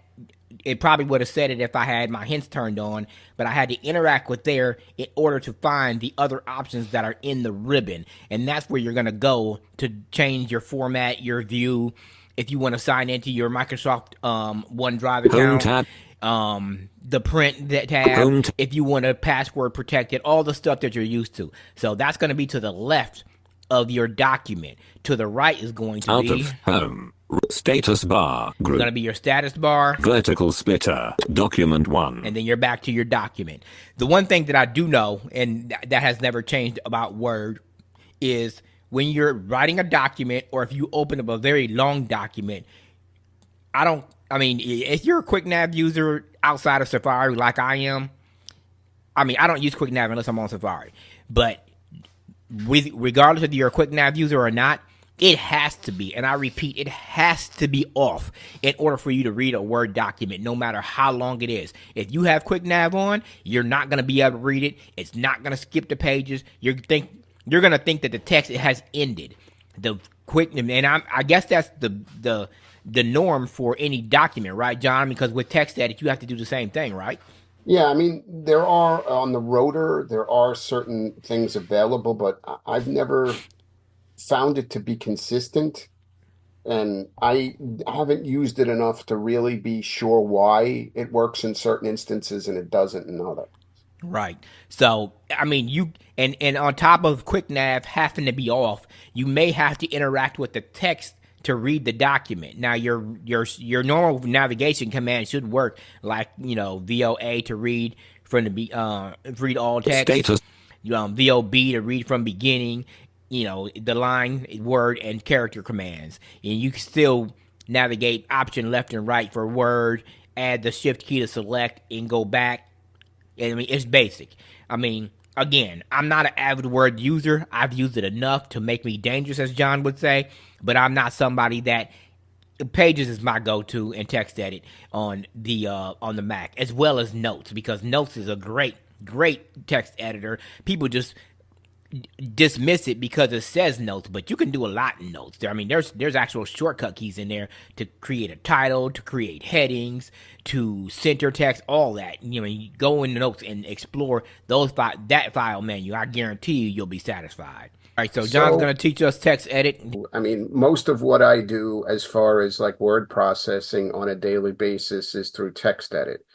it probably would have said it if I had my hints turned on, but I had to interact with there in order to find the other options that are in the ribbon. And that's where you're going to go to change your format, your view, if you want to sign into your Microsoft OneDrive account. Home tab. The print tab, if you want to password protect it, all the stuff that you're used to. So that's going to be to the left of your document. To the right is going to Out be of home. Status bar. It's going to be your status bar. Vertical splitter. Document 1. And then you're back to your document. The one thing that I do know, and that has never changed about Word, is when you're writing a document or if you open up a very long document, if you're a QuickNav user outside of Safari like I am, I don't use QuickNav unless I'm on Safari. But regardless if you're a QuickNav user or not, it has to be, and I repeat, it has to be off in order for you to read a Word document, no matter how long it is. If you have QuickNav on, you're not going to be able to read it. It's not going to skip the pages. You're going to think that the text has ended. I guess that's the norm for any document, right, John? Because with text edit, you have to do the same thing, right? Yeah, there are on the rotor, there are certain things available, but I've never found it to be consistent, and I haven't used it enough to really be sure why it works in certain instances and it doesn't in others. Right. So, you and on top of QuickNav having to be off, you may have to interact with the text to read the document. Now, your normal navigation command should work, like VOA to read from read all text. Status. VOB to read from beginning. The line, word, and character commands. And you can still navigate option left and right for word, add the shift key to select, and go back. It's basic. Again, I'm not an avid Word user. I've used it enough to make me dangerous, as John would say, but I'm not somebody that Pages is my go-to in text edit on the Mac, as well as Notes, because Notes is a great text editor. People just dismiss it because it says Notes, but you can do a lot in Notes. There's actual shortcut keys in there to create a title, to create headings, to center text, all that. You go in the Notes and explore that file menu. I guarantee you'll be satisfied. All right, so John's going to teach us text edit. Most of what I do as far as like word processing on a daily basis is through text edit.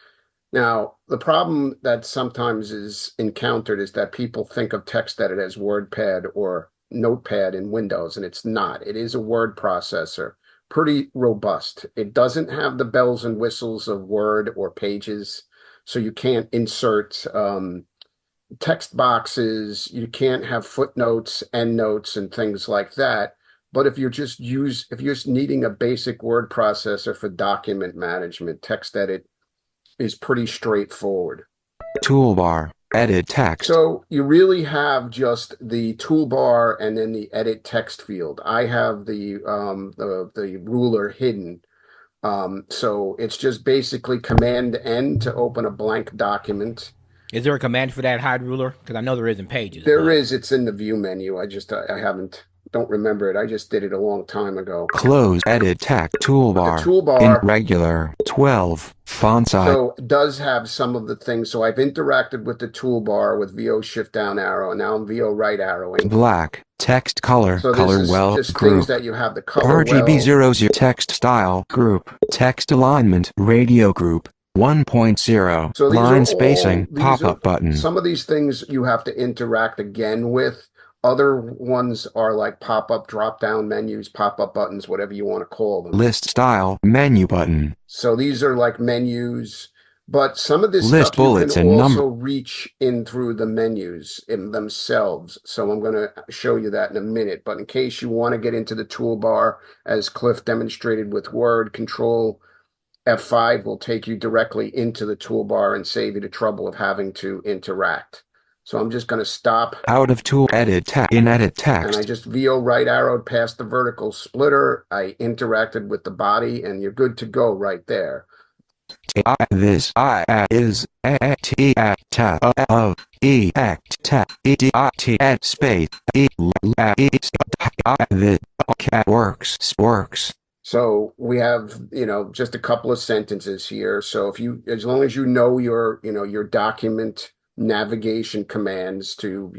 Now, the problem that sometimes is encountered is that people think of text edit as WordPad or Notepad in Windows, and it's not. It is a word processor, pretty robust. It doesn't have the bells and whistles of Word or Pages, so you can't insert text boxes, you can't have footnotes, endnotes, and things like that. But if you're just needing a basic word processor for document management, text edit is pretty straightforward. Toolbar, edit text. So you really have just the toolbar and then the edit text field. I have the ruler hidden. So it's just basically Command N to open a blank document. Is there a command for that hide ruler? Because I know there is in Pages. There is. It's in the view menu. I don't remember it. I just did it a long time ago. Close edit text toolbar. The toolbar in regular 12 font size. So it does have some of the things. So I've interacted with the toolbar with VO shift down arrow, and now I'm VO right arrowing. Black text color. So color this is well just group. things that you have the color RGB well. 00 text style group. Text alignment radio group 1.0. So line spacing pop-up button. Some of these things you have to interact again with. Other ones are like pop-up, drop-down menus, pop-up buttons, whatever you want to call them. List style menu button. So these are like menus, but some of this List stuff you bullets can and also reach in through the menus in themselves. So I'm going to show you that in a minute. But in case you want to get into the toolbar, as Cliff demonstrated with Word, Control F5 will take you directly into the toolbar and save you the trouble of having to interact. So I'm just going to stop. Out of tool edit in edit And I text. just VO right arrowed past the vertical splitter. I interacted with the body, and you're good to go right there. This is a t ta of e act ta e d t at space e this works. So we have, just a couple of sentences here. So as long as you know your document navigation commands to,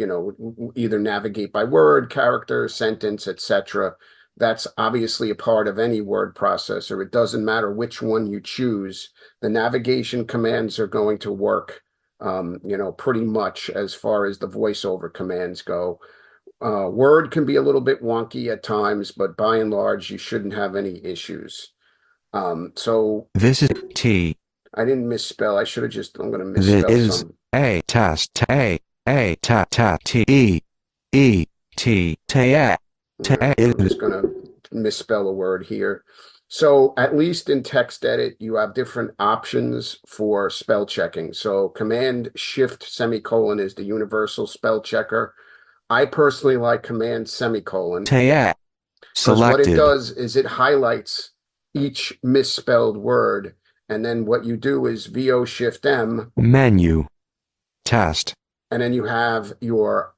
either navigate by word, character, sentence, etc., that's obviously a part of any word processor. It doesn't matter which one you choose. The navigation commands are going to work, pretty much as far as the voiceover commands go. Word can be a little bit wonky at times, but by and large, you shouldn't have any issues. So this is T. I didn't misspell. I'm going to This misspell is some. a test a ta ta t e e t ta I'm just going to misspell a word here. So at least in TextEdit, you have different options for spell checking. So Command Shift semicolon is the universal spell checker. I personally like Command semicolon. ta Because what it selected. does is it highlights each misspelled word, and then what you do is VO Shift M, Menu test and then you have your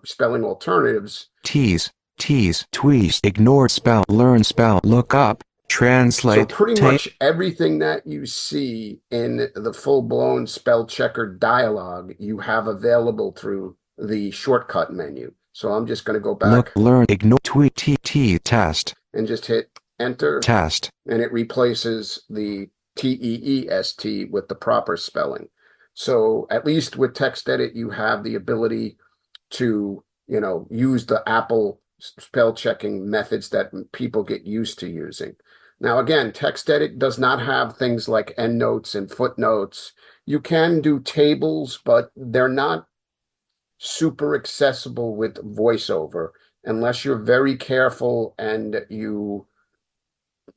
spelling alternatives. T's tweeze ignore spell learn spell look up translate. So pretty much everything that you see in the full-blown spell checker dialog, you have available through the shortcut menu. So I'm just going to go back. Look, learn, ignore, tweet, t test. And just hit enter. Test. And it replaces the TEEST with the proper spelling. So at least with TextEdit, you have the ability to, use the Apple spell checking methods that people get used to using. Now, again, TextEdit does not have things like endnotes and footnotes. You can do tables, but they're not super accessible with VoiceOver unless you're very careful and you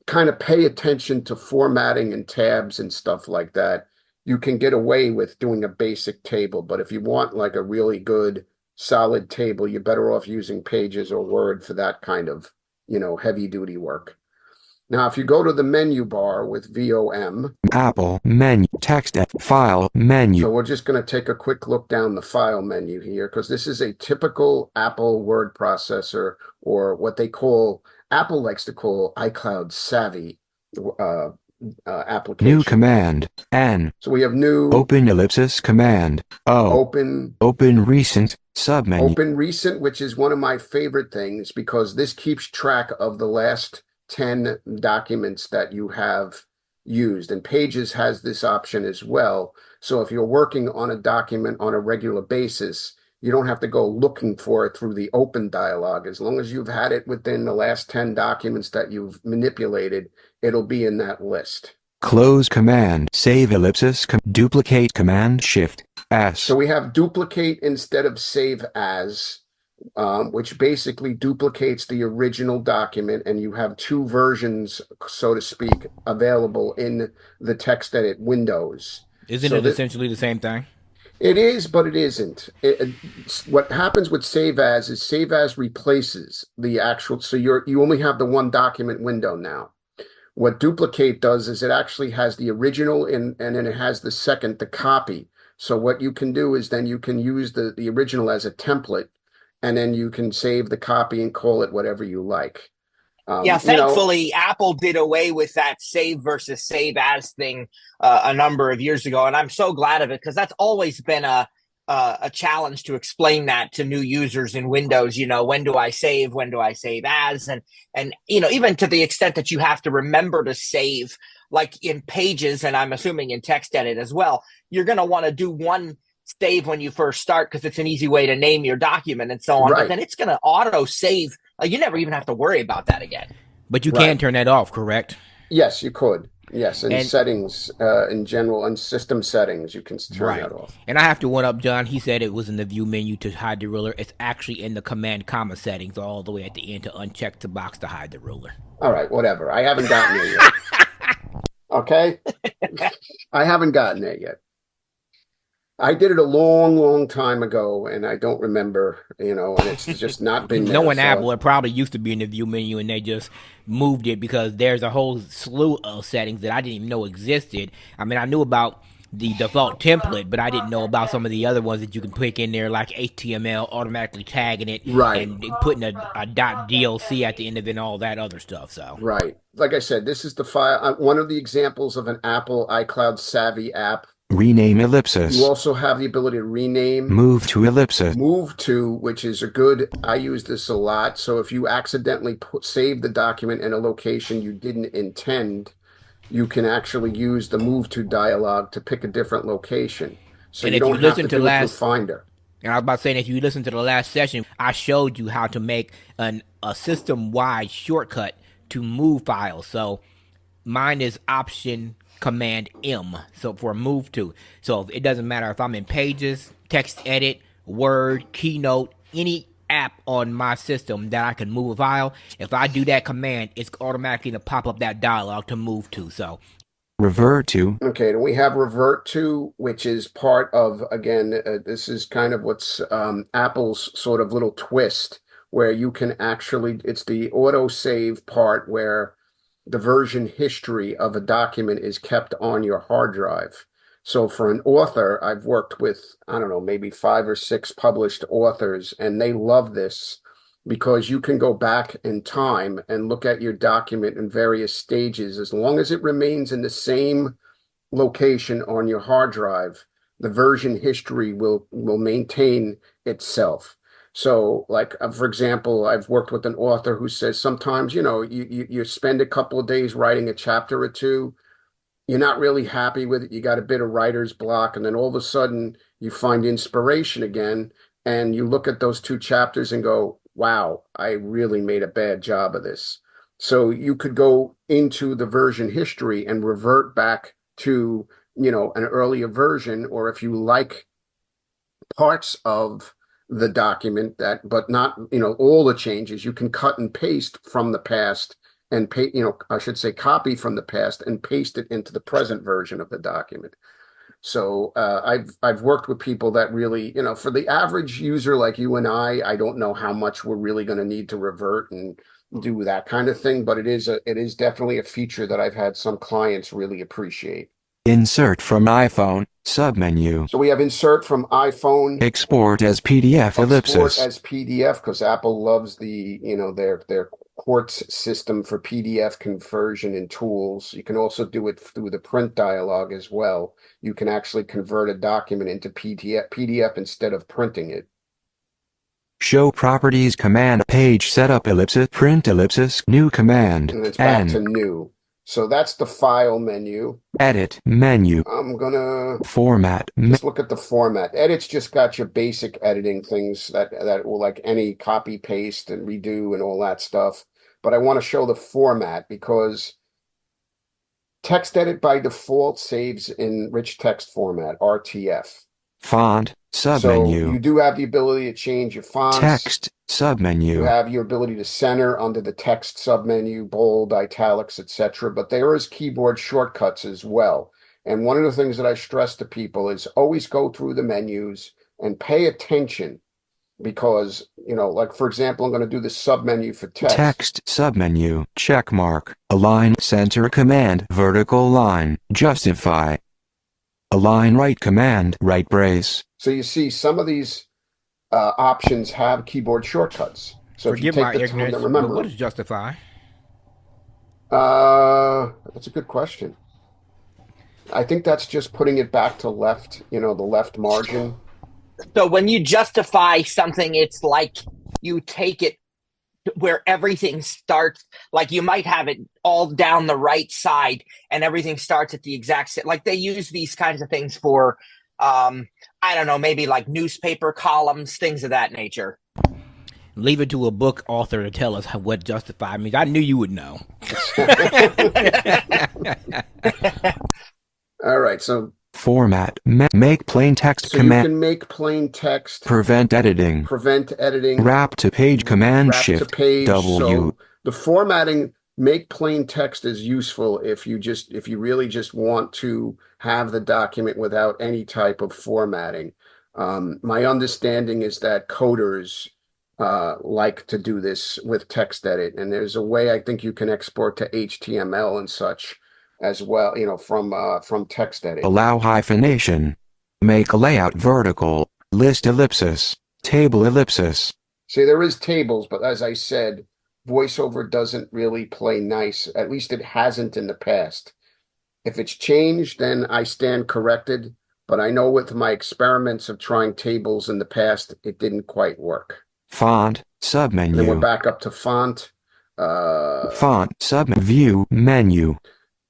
kind of pay attention to formatting and tabs and stuff like that. You can get away with doing a basic table, but if you want like a really good solid table, you're better off using Pages or Word for that kind of, heavy duty work. Now, if you go to the menu bar with VOM, Apple menu, text file menu. So we're just going to take a quick look down the file menu here, because this is a typical Apple word processor, or what Apple likes to call iCloud savvy application. New command N. So we have new open ellipsis command O. Open recent submenu. Open recent, which is one of my favorite things, because this keeps track of the last 10 documents that you have used, and Pages has this option as well. So if you're working on a document on a regular basis, you don't have to go looking for it through the open dialog. As long as you've had it within the last 10 documents that you've manipulated, it'll be in that list. Close command save ellipsis duplicate command shift S. So we have duplicate instead of save as, which basically duplicates the original document, and you have two versions, so to speak, available in the TextEdit windows. Isn't it essentially the same thing? It is, but it isn't. What happens with save as is save as replaces the actual, so you only have the one document window now. What duplicate does is it actually has the original and then it has the second, the copy. So what you can do is then you can use the original as a template, and then you can save the copy and call it whatever you like. Yeah, thankfully, Apple did away with that save versus save as thing a number of years ago, and I'm so glad of it, because that's always been a challenge to explain that to new users in Windows. When do I save? When do I save as? And even to the extent that you have to remember to save, like in Pages, and I'm assuming in TextEdit as well, you're going to want to do one save when you first start, because it's an easy way to name your document and so on. Right. But then it's going to auto save. You never even have to worry about that again. But you can turn that off, correct? Yes, you could. Yes, in settings, in general, in system settings, you can turn that off. And I have to one up John. He said it was in the view menu to hide the ruler. It's actually in the command comma settings all the way at the end to uncheck the box to hide the ruler. All right, whatever. I haven't gotten there yet. Okay? I haven't gotten there yet. I did it a long, long time ago, and I don't remember, and it's just not been there. Knowing Apple, So it probably used to be in the view menu and they just moved it because there's a whole slew of settings that I didn't even know existed. I mean, I knew about the default template, but I didn't know about some of the other ones that you can pick in there, like HTML, automatically tagging it, right, and putting a dot DLC at the end of it and all that other stuff. So, right. Like I said, this is the file. One of the examples of an Apple iCloud Savvy app. Rename You ellipsis. also have the ability to rename. Move to ellipsis. Move to, which is a good, I use this a lot. So if you accidentally save the document in a location you didn't intend, you can actually use the move to dialog to pick a different location. So and you if you don't have listen to to do it through last, Finder. and I was about to say, if you listen to the last session, I showed you how to make a system-wide shortcut to move files. So mine is Option Command M. So for move to. So it doesn't matter if I'm in Pages, Text Edit, Word, Keynote, any app on my system that I can move a file. If I do that command, it's automatically going to pop up that dialog to move to. So Revert to. Okay, then we have revert to, which is part of, again, this is kind of what's Apple's sort of little twist, where you can actually, it's the auto save part where the version history of a document is kept on your hard drive. So for an author, I've worked with, I don't know, maybe 5 or 6 published authors, and they love this because you can go back in time and look at your document in various stages. As long as it remains in the same location on your hard drive, the version history will maintain itself. So, like, for example, I've worked with an author who says sometimes, you spend a couple of days writing a chapter or two, you're not really happy with it, you got a bit of writer's block, and then all of a sudden you find inspiration again, and you look at those 2 chapters and go, wow, I really made a bad job of this. So you could go into the version history and revert back to, an earlier version, or if you like parts of the document but not, all the changes, you can cut and paste from the past and I should say copy from the past and paste it into the present version of the document. So I've worked with people that really, for the average user like you and I don't know how much we're really going to need to revert and do that kind of thing, but it is definitely a feature that I've had some clients really appreciate. Insert from iPhone, submenu. So we have insert from iPhone. Export as PDF ellipsis. Export as PDF, because Apple loves the, their Quartz system for PDF conversion and tools. You can also do it through the print dialog as well. You can actually convert a document into PDF instead of printing it. Show properties command, page setup ellipsis, print ellipsis, new command, and it's back to new. So that's the file menu. Edit menu. I'm gonna format. Just look at the format. Edit's just got your basic editing things that will, like any copy, paste, and redo and all that stuff. But I want to show the format because text edit by default saves in rich text format, RTF. Font, submenu. So you do have the ability to change your fonts. Text, submenu. You have your ability to center under the text submenu, bold, italics, etc. But there is keyboard shortcuts as well. And one of the things that I stress to people is always go through the menus and pay attention because, like, for example, I'm going to do the submenu for text. Text, submenu, check mark, align, center command, vertical line, justify. Align right command, right brace. So you see some of these options have keyboard shortcuts. So forgive if you my take the time ignorance, to remember, but what is justify? That's a good question. I think that's just putting it back to left, the left margin. So when you justify something, it's like you take it where everything starts, like you might have it all down the right side and everything starts at the exact same, like they use these kinds of things for, I don't know, maybe like newspaper columns, things of that nature. Leave it to a book author to tell us what justify means. I knew you would know. All right, so format, make plain text so command. You can make plain text. Prevent editing. Prevent editing. Wrap to page command Wrap shift to page. W. So the formatting, make plain text as useful if you really just want to have the document without any type of formatting. My understanding is that coders like to do this with text edit, and there's a way I think you can export to HTML and such as well, from text edit. Allow hyphenation. Make a layout vertical, list ellipsis, table ellipsis. See, there is tables, but as I said, VoiceOver doesn't really play nice. At least it hasn't in the past. If it's changed, then I stand corrected. But I know with my experiments of trying tables in the past, it didn't quite work. Font, submenu. Then we're back up to font. Font, view, menu.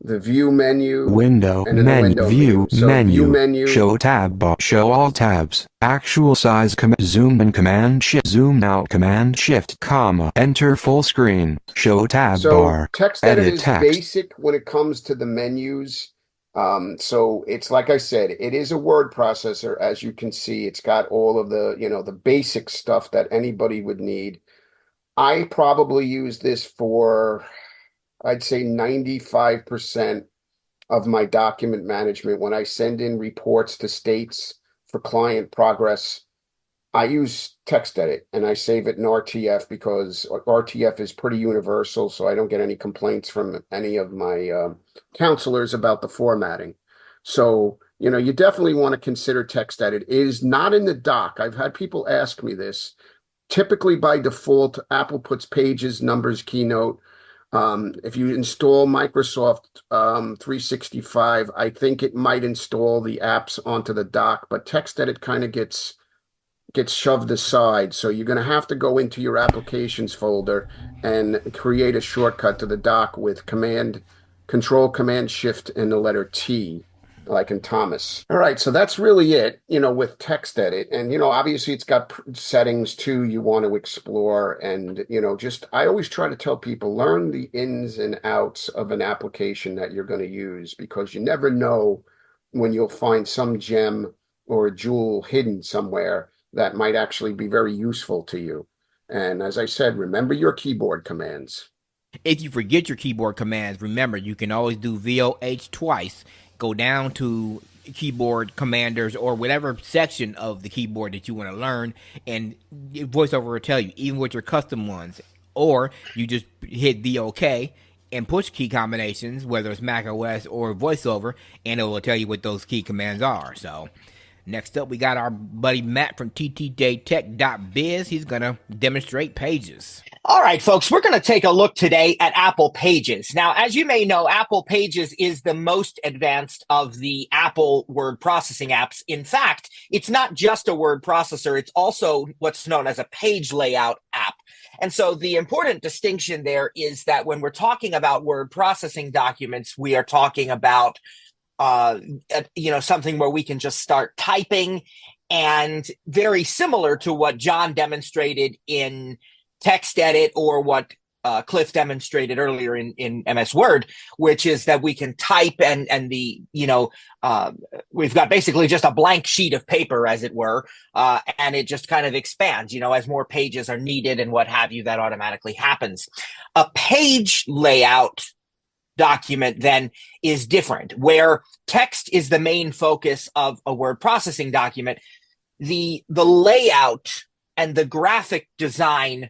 The view menu, window, and then menu, the window view, So menu, view menu, show tab bar, show all tabs, actual size, zoom in, command shift, zoom out, command shift, comma, enter full screen, show tab bar, text edit is text. basic when it comes to the menus. So it's like I said, it is a word processor. As you can see, it's got all of the, the basic stuff that anybody would need. I probably use this for, I'd say 95% of my document management. When I send in reports to states for client progress, I use text edit and I save it in RTF because RTF is pretty universal, so I don't get any complaints from any of my counselors about the formatting. So, you definitely want to consider text edit. It is not in the dock. I've had people ask me this. Typically by default, Apple puts Pages, Numbers, Keynote. If you install Microsoft 365, I think it might install the apps onto the dock, but text edit kind of gets shoved aside. So you're going to have to go into your applications folder and create a shortcut to the dock with Control Command Shift and the letter T, like in Thomas. All right, so that's really it, with text edit. And, obviously it's got settings too you want to explore. And, I always try to tell people, learn the ins and outs of an application that you're going to use, because you never know when you'll find some gem or a jewel hidden somewhere that might actually be very useful to you. And as I said, remember your keyboard commands. If you forget your keyboard commands, remember you can always do VOH twice. Go down to keyboard commanders or whatever section of the keyboard that you want to learn, and VoiceOver will tell you, even with your custom ones. Or you just hit VOK and push key combinations, whether it's Mac OS or VoiceOver, and it will tell you what those key commands are. So next up, we got our buddy Matt from TTJTech.biz. He's going to demonstrate Pages. All right, folks, we're going to take a look today at Apple Pages. Now, as you may know, Apple Pages is the most advanced of the Apple word processing apps. In fact, it's not just a word processor. It's also what's known as a page layout app. And so the important distinction there is that when we're talking about word processing documents, we are talking about something where we can just start typing, and very similar to what John demonstrated in text edit or what Cliff demonstrated earlier in MS Word, which is that we can type and we've got basically just a blank sheet of paper, as it were, and it just kind of expands, as more pages are needed and what have you, that automatically happens. A page layout document then is different, where text is the main focus of a word processing document. The layout and the graphic design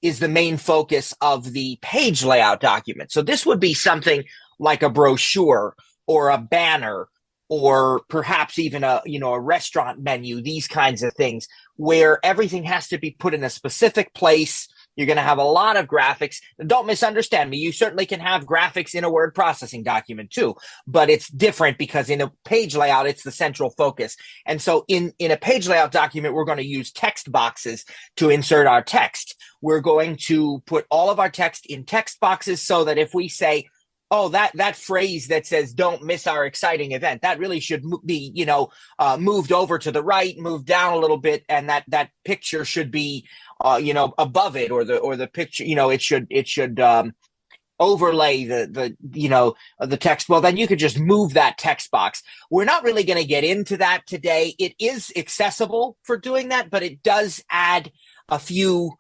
is the main focus of the page layout document. So this would be something like a brochure or a banner, or perhaps even a restaurant menu, these kinds of things, where everything has to be put in a specific place. You're going to have a lot of graphics. Don't misunderstand me. You certainly can have graphics in a word processing document too, but it's different because in a page layout, it's the central focus. And so in a page layout document, we're going to use text boxes to insert our text. We're going to put all of our text in text boxes so that if we say, oh, that phrase that says "don't miss our exciting event," that really should be, moved over to the right, moved down a little bit, and that picture should be, above it, or the picture, it should overlay the text. Well, then you could just move that text box. We're not really going to get into that today. It is accessible for doing that, but it does add a few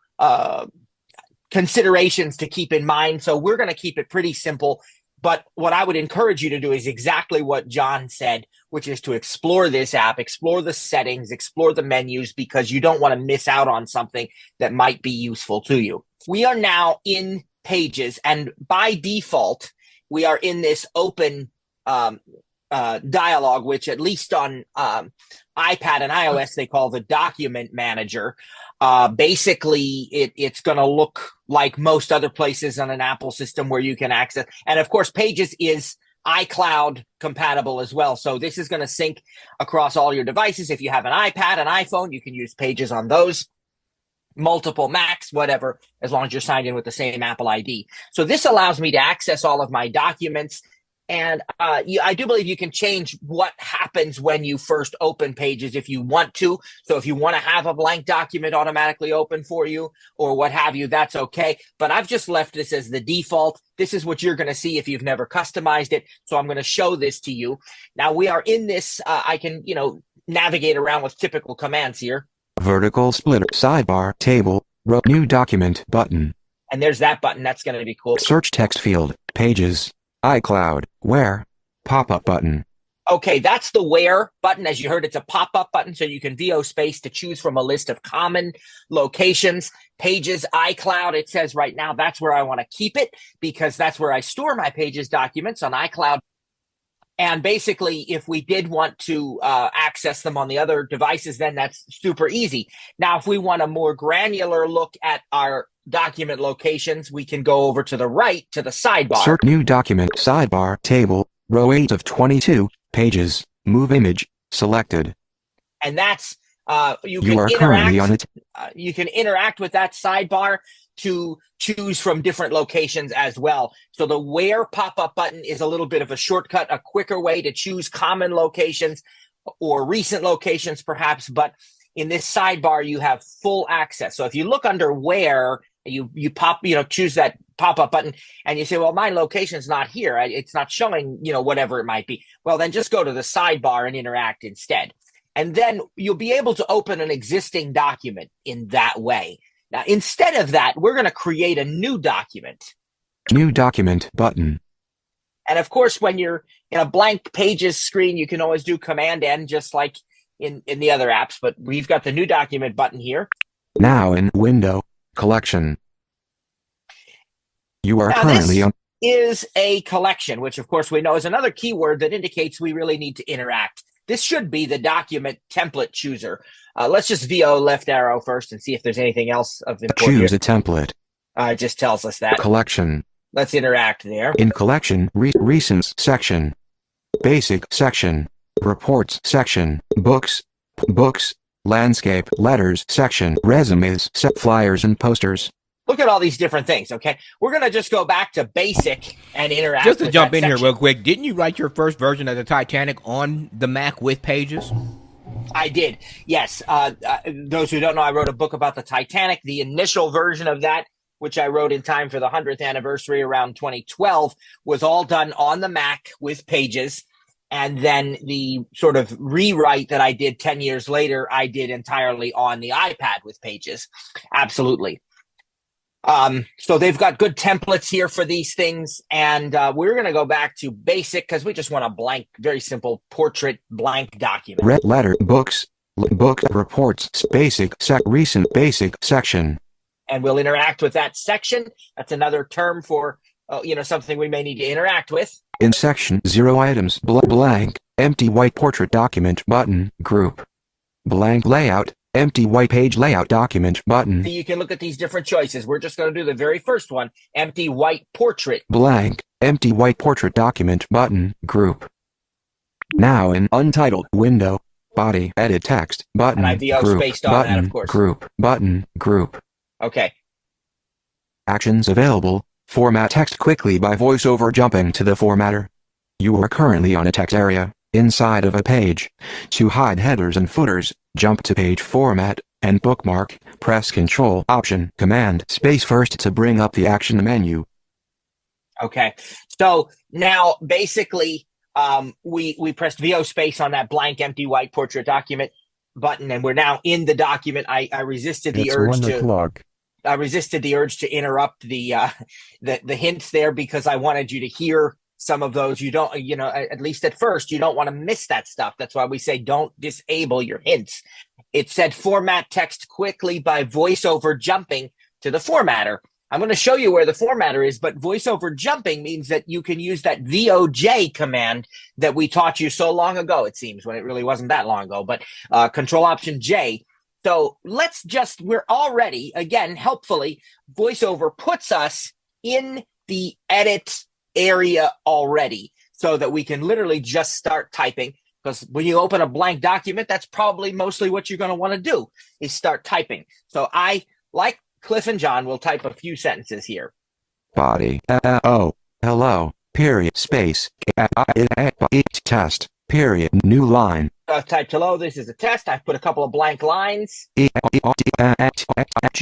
considerations to keep in mind. So we're going to keep it pretty simple. But what I would encourage you to do is exactly what John said, which is to explore this app, explore the settings, explore the menus, because you don't want to miss out on something that might be useful to you. We are now in Pages, and by default, we are in this open dialog, which at least on iPad and iOS, they call the document manager. Basically, it's going to look like most other places on an Apple system where you can access. And of course, Pages is iCloud compatible as well. So this is going to sync across all your devices. If you have an iPad, an iPhone, you can use Pages on those. Multiple Macs, whatever, as long as you're signed in with the same Apple ID. So this allows me to access all of my documents. And I do believe you can change what happens when you first open Pages if you want to. So if you want to have a blank document automatically open for you or what have you, that's okay. But I've just left this as the default. This is what you're going to see if you've never customized it. So I'm going to show this to you. Now we are in this. I can, navigate around with typical commands here. Vertical splitter, sidebar, table, row, new document button. And there's that button. That's going to be cool. Search text field, Pages, iCloud, where, pop-up button. Okay, that's the where button. As you heard, it's a pop-up button, so you can VO space to choose from a list of common locations. Pages, iCloud, it says right now that's where I want to keep it because that's where I store my Pages documents on iCloud. And basically, if we did want to access them on the other devices, then that's super easy. Now, if we want a more granular look at our document locations, we can go over to the right to the sidebar. Search new document, sidebar, table, row 8 of 22, Pages, move image, selected. And that's, you are currently on it. You can interact with that sidebar to choose from different locations as well. So the where pop-up button is a little bit of a shortcut, a quicker way to choose common locations or recent locations perhaps, but in this sidebar you have full access. So if you look under where, you pop, choose that pop-up button and you say, well, my location's not here. It's not showing, whatever it might be. Well, then just go to the sidebar and interact instead. And then you'll be able to open an existing document in that way. Now, instead of that, we're going to create a new document. New document button. And of course, when you're in a blank Pages screen, you can always do Command N just like in the other apps, but we've got the new document button here. Now in Window, Collection. You are currently on. Is a collection, which of course we know is another keyword that indicates we really need to interact. This should be the document template chooser. Let's just VO left arrow first and see if there's anything else of importance. Choose a template. It just tells us that. Collection. Let's interact there. In Collection, Recents section. Basic section. Reports section. Books, Landscape, Letters section. Resumes, Flyers and Posters. Look at all these different things, okay? We're going to just go back to basic and interact with Just to jump in section. here real quick, didn't you write your first version of the Titanic on the Mac with Pages? I did, yes. Those who don't know, I wrote a book about the Titanic. The initial version of that, which I wrote in time for the 100th anniversary around 2012, was all done on the Mac with Pages. And then the sort of rewrite that I did 10 years later, I did entirely on the iPad with Pages. Absolutely. So they've got good templates here for these things. And we're going to go back to basic because we just want a blank, very simple portrait blank document. Red letter, books, book, reports, recent basic section. And we'll interact with that section. That's another term for, something we may need to interact with. In section 0 items, blank, empty white portrait document button, group. Blank layout, empty white page layout document button. So you can look at these different choices. We're just going to do the very first one, empty white portrait. Blank, empty white portrait document button, group. Now in Untitled Window, body, edit text, button, And I VO group, spaced on button, that, of course. Group, button, group. Okay. Actions available. Format text quickly by voiceover jumping to the formatter. You are currently on a text area, inside of a page. To hide headers and footers, jump to page format, and bookmark, press Control, Option, Command, Space first to bring up the action menu. Okay. So now basically we pressed VO space on that blank empty white portrait document button, and we're now in the document. I resisted the urge to I resisted the urge to interrupt the hints there because I wanted you to hear some of those. You don't, at least at first, you don't want to miss that stuff. That's why we say don't disable your hints. It said format text quickly by voiceover jumping to the formatter. I'm going to show you where the formatter is, but voiceover jumping means that you can use that VOJ command that we taught you so long ago, it seems, when it really wasn't that long ago, but Control Option J. So we're already, again, helpfully, voiceover puts us in the edit area already so that we can literally just start typing. Because when you open a blank document, that's probably mostly what you're going to want to do is start typing. So I, like Cliff and John, will type a few sentences here. Body. Hello. Period. Space. Test. Period. New line. I've typed hello. This is a test. I've put a couple of blank lines.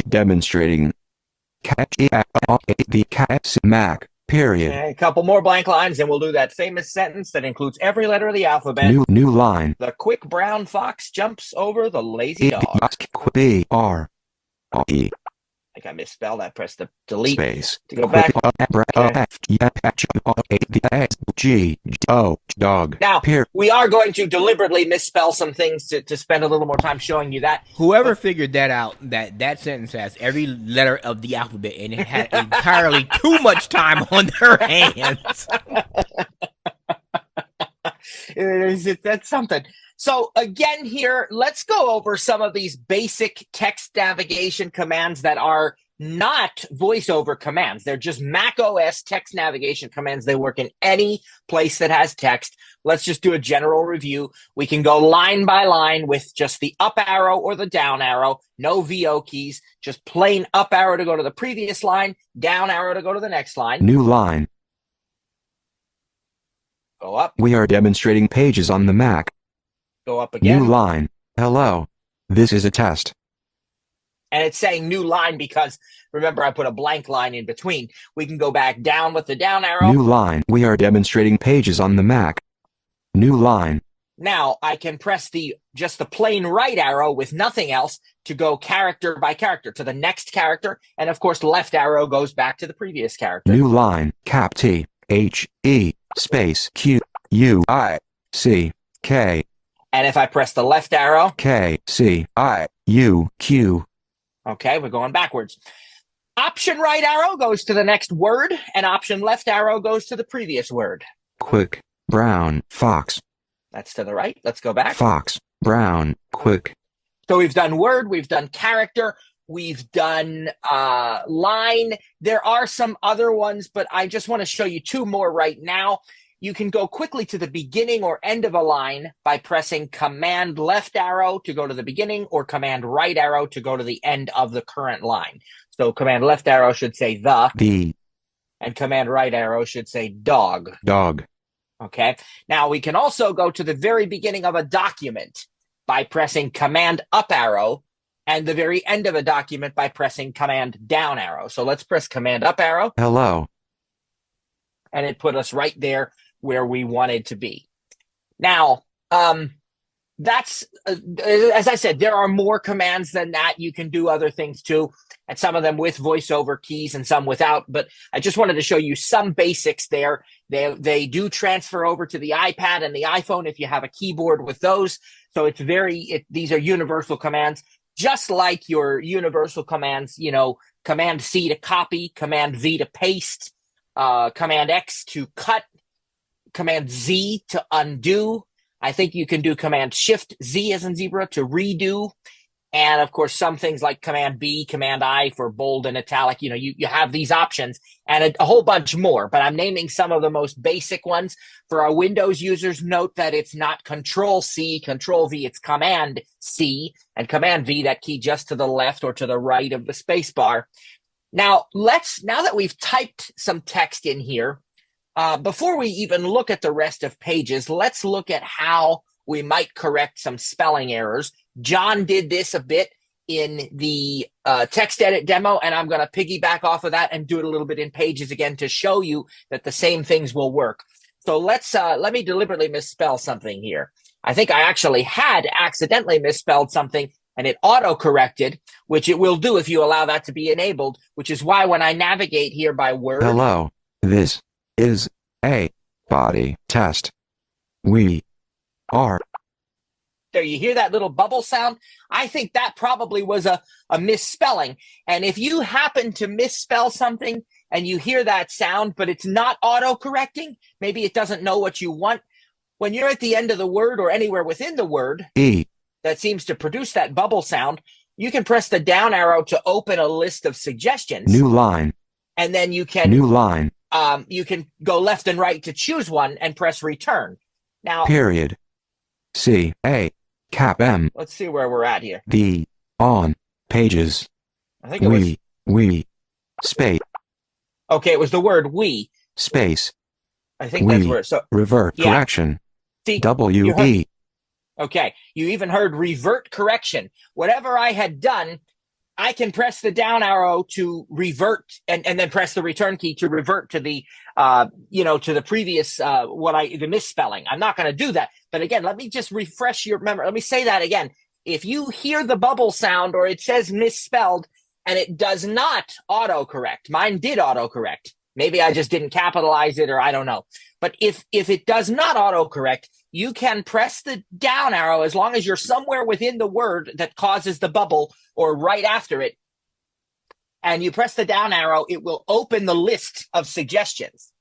Demonstrating. The cat's Mac. Period. And a couple more blank lines, and we'll do that famous sentence that includes every letter of the alphabet. New line. The quick brown fox jumps over the lazy dog. B-R-E. I think I misspelled. I pressed the delete Space. to go back. Dog. Now, we are going to deliberately misspell some things to spend a little more time showing you that. Whoever figured that out, that sentence has every letter of the alphabet, and it had entirely too much time on their hands. That's something. So again here, let's go over some of these basic text navigation commands that are not voiceover commands. They're just Mac OS text navigation commands. They work in any place that has text. Let's just do a general review. We can go line by line with just the up arrow or the down arrow, no VO keys, just plain up arrow to go to the previous line, down arrow to go to the next line. New line. Go up. We are demonstrating pages on the Mac. Go up again. New line. Hello. This is a test. And it's saying new line because, remember, I put a blank line in between. We can go back down with the down arrow. New line. We are demonstrating pages on the Mac. New line. Now, I can press just the plain right arrow with nothing else to go character by character to the next character. And, of course, left arrow goes back to the previous character. New line. Cap T. H. E. Space. Q. U. I. C. K. And if I press the left arrow, K, C, I, U, Q. Okay, we're going backwards. Option right arrow goes to the next word, and option left arrow goes to the previous word. Quick, brown, fox. That's to the right. Let's go back. Fox, brown, quick. So we've done word, we've done character, we've done line. There are some other ones, but I just want to show you two more right now. You can go quickly to the beginning or end of a line by pressing Command left arrow to go to the beginning or Command right arrow to go to the end of the current line. So Command left arrow should say the, and Command right arrow should say dog. Dog. Okay. Now we can also go to the very beginning of a document by pressing Command up arrow and the very end of a document by pressing Command down arrow. So let's press Command up arrow. Hello. And it put us right there where we wanted to be. Now, that's, as I said, there are more commands than that. You can do other things too, and some of them with voiceover keys and some without, but I just wanted to show you some basics there. They do transfer over to the iPad and the iPhone if you have a keyboard with those. So these are universal commands, just like your universal commands, Command C to copy, Command V to paste, Command X to cut, Command Z to undo. I think you can do Command Shift Z as in zebra to redo. And of course, some things like Command B, Command I for bold and italic, you have these options and a whole bunch more, but I'm naming some of the most basic ones. For our Windows users, note that it's not Control C, Control V, it's Command C and Command V, that key just to the left or to the right of the space bar. Now that we've typed some text in here, before we even look at the rest of pages, let's look at how we might correct some spelling errors. John did this a bit in the text edit demo, and I'm going to piggyback off of that and do it a little bit in pages again to show you that the same things will work. So let me deliberately misspell something here. I think I actually had accidentally misspelled something and it auto-corrected, which it will do if you allow that to be enabled, which is why when I navigate here by word. Hello, this is a body test. We are. There, you hear that little bubble sound? I think that probably was a misspelling. And if you happen to misspell something and you hear that sound, but it's not auto-correcting, maybe it doesn't know what you want. When you're at the end of the word or anywhere within the word that seems to produce that bubble sound, you can press the down arrow to open a list of suggestions. New line. And then you can New line. You can go left and right to choose one and press return. Now, Period. C A cap M. let's see where we're at here. D on pages. I think it was We space okay. It was the word we. space I think that's We. where. So revert Yeah. correction. see, W you heard- E. okay, you even heard revert correction. Whatever I had done, I can press the down arrow to revert, and then press the return key to revert to the to the previous the misspelling. I'm not going to do that. But again, let me just refresh your memory. Let me say that again. If you hear the bubble sound or it says misspelled and it does not autocorrect, mine did autocorrect. Maybe I just didn't capitalize it, or I don't know. But if it does not autocorrect, you can press the down arrow as long as you're somewhere within the word that causes the bubble or right after it. And you press the down arrow, it will open the list of suggestions.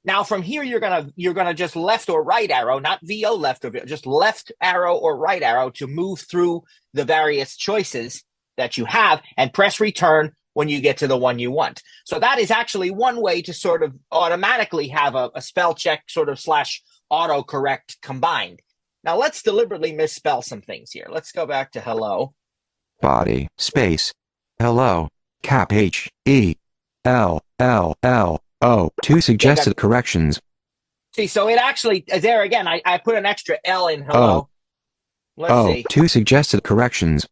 Now from here, you're gonna just left or right arrow, not VO left or VO, just left arrow or right arrow to move through the various choices that you have, and press return when you get to the one you want. So that is actually one way to sort of automatically have a spell check sort of / autocorrect combined. Now let's deliberately misspell some things here. Let's go back to hello. Body space. Hello. Cap H E L L L O. Two suggested corrections. See, so it actually, there again, I put an extra L in hello. Let's see. Two suggested corrections.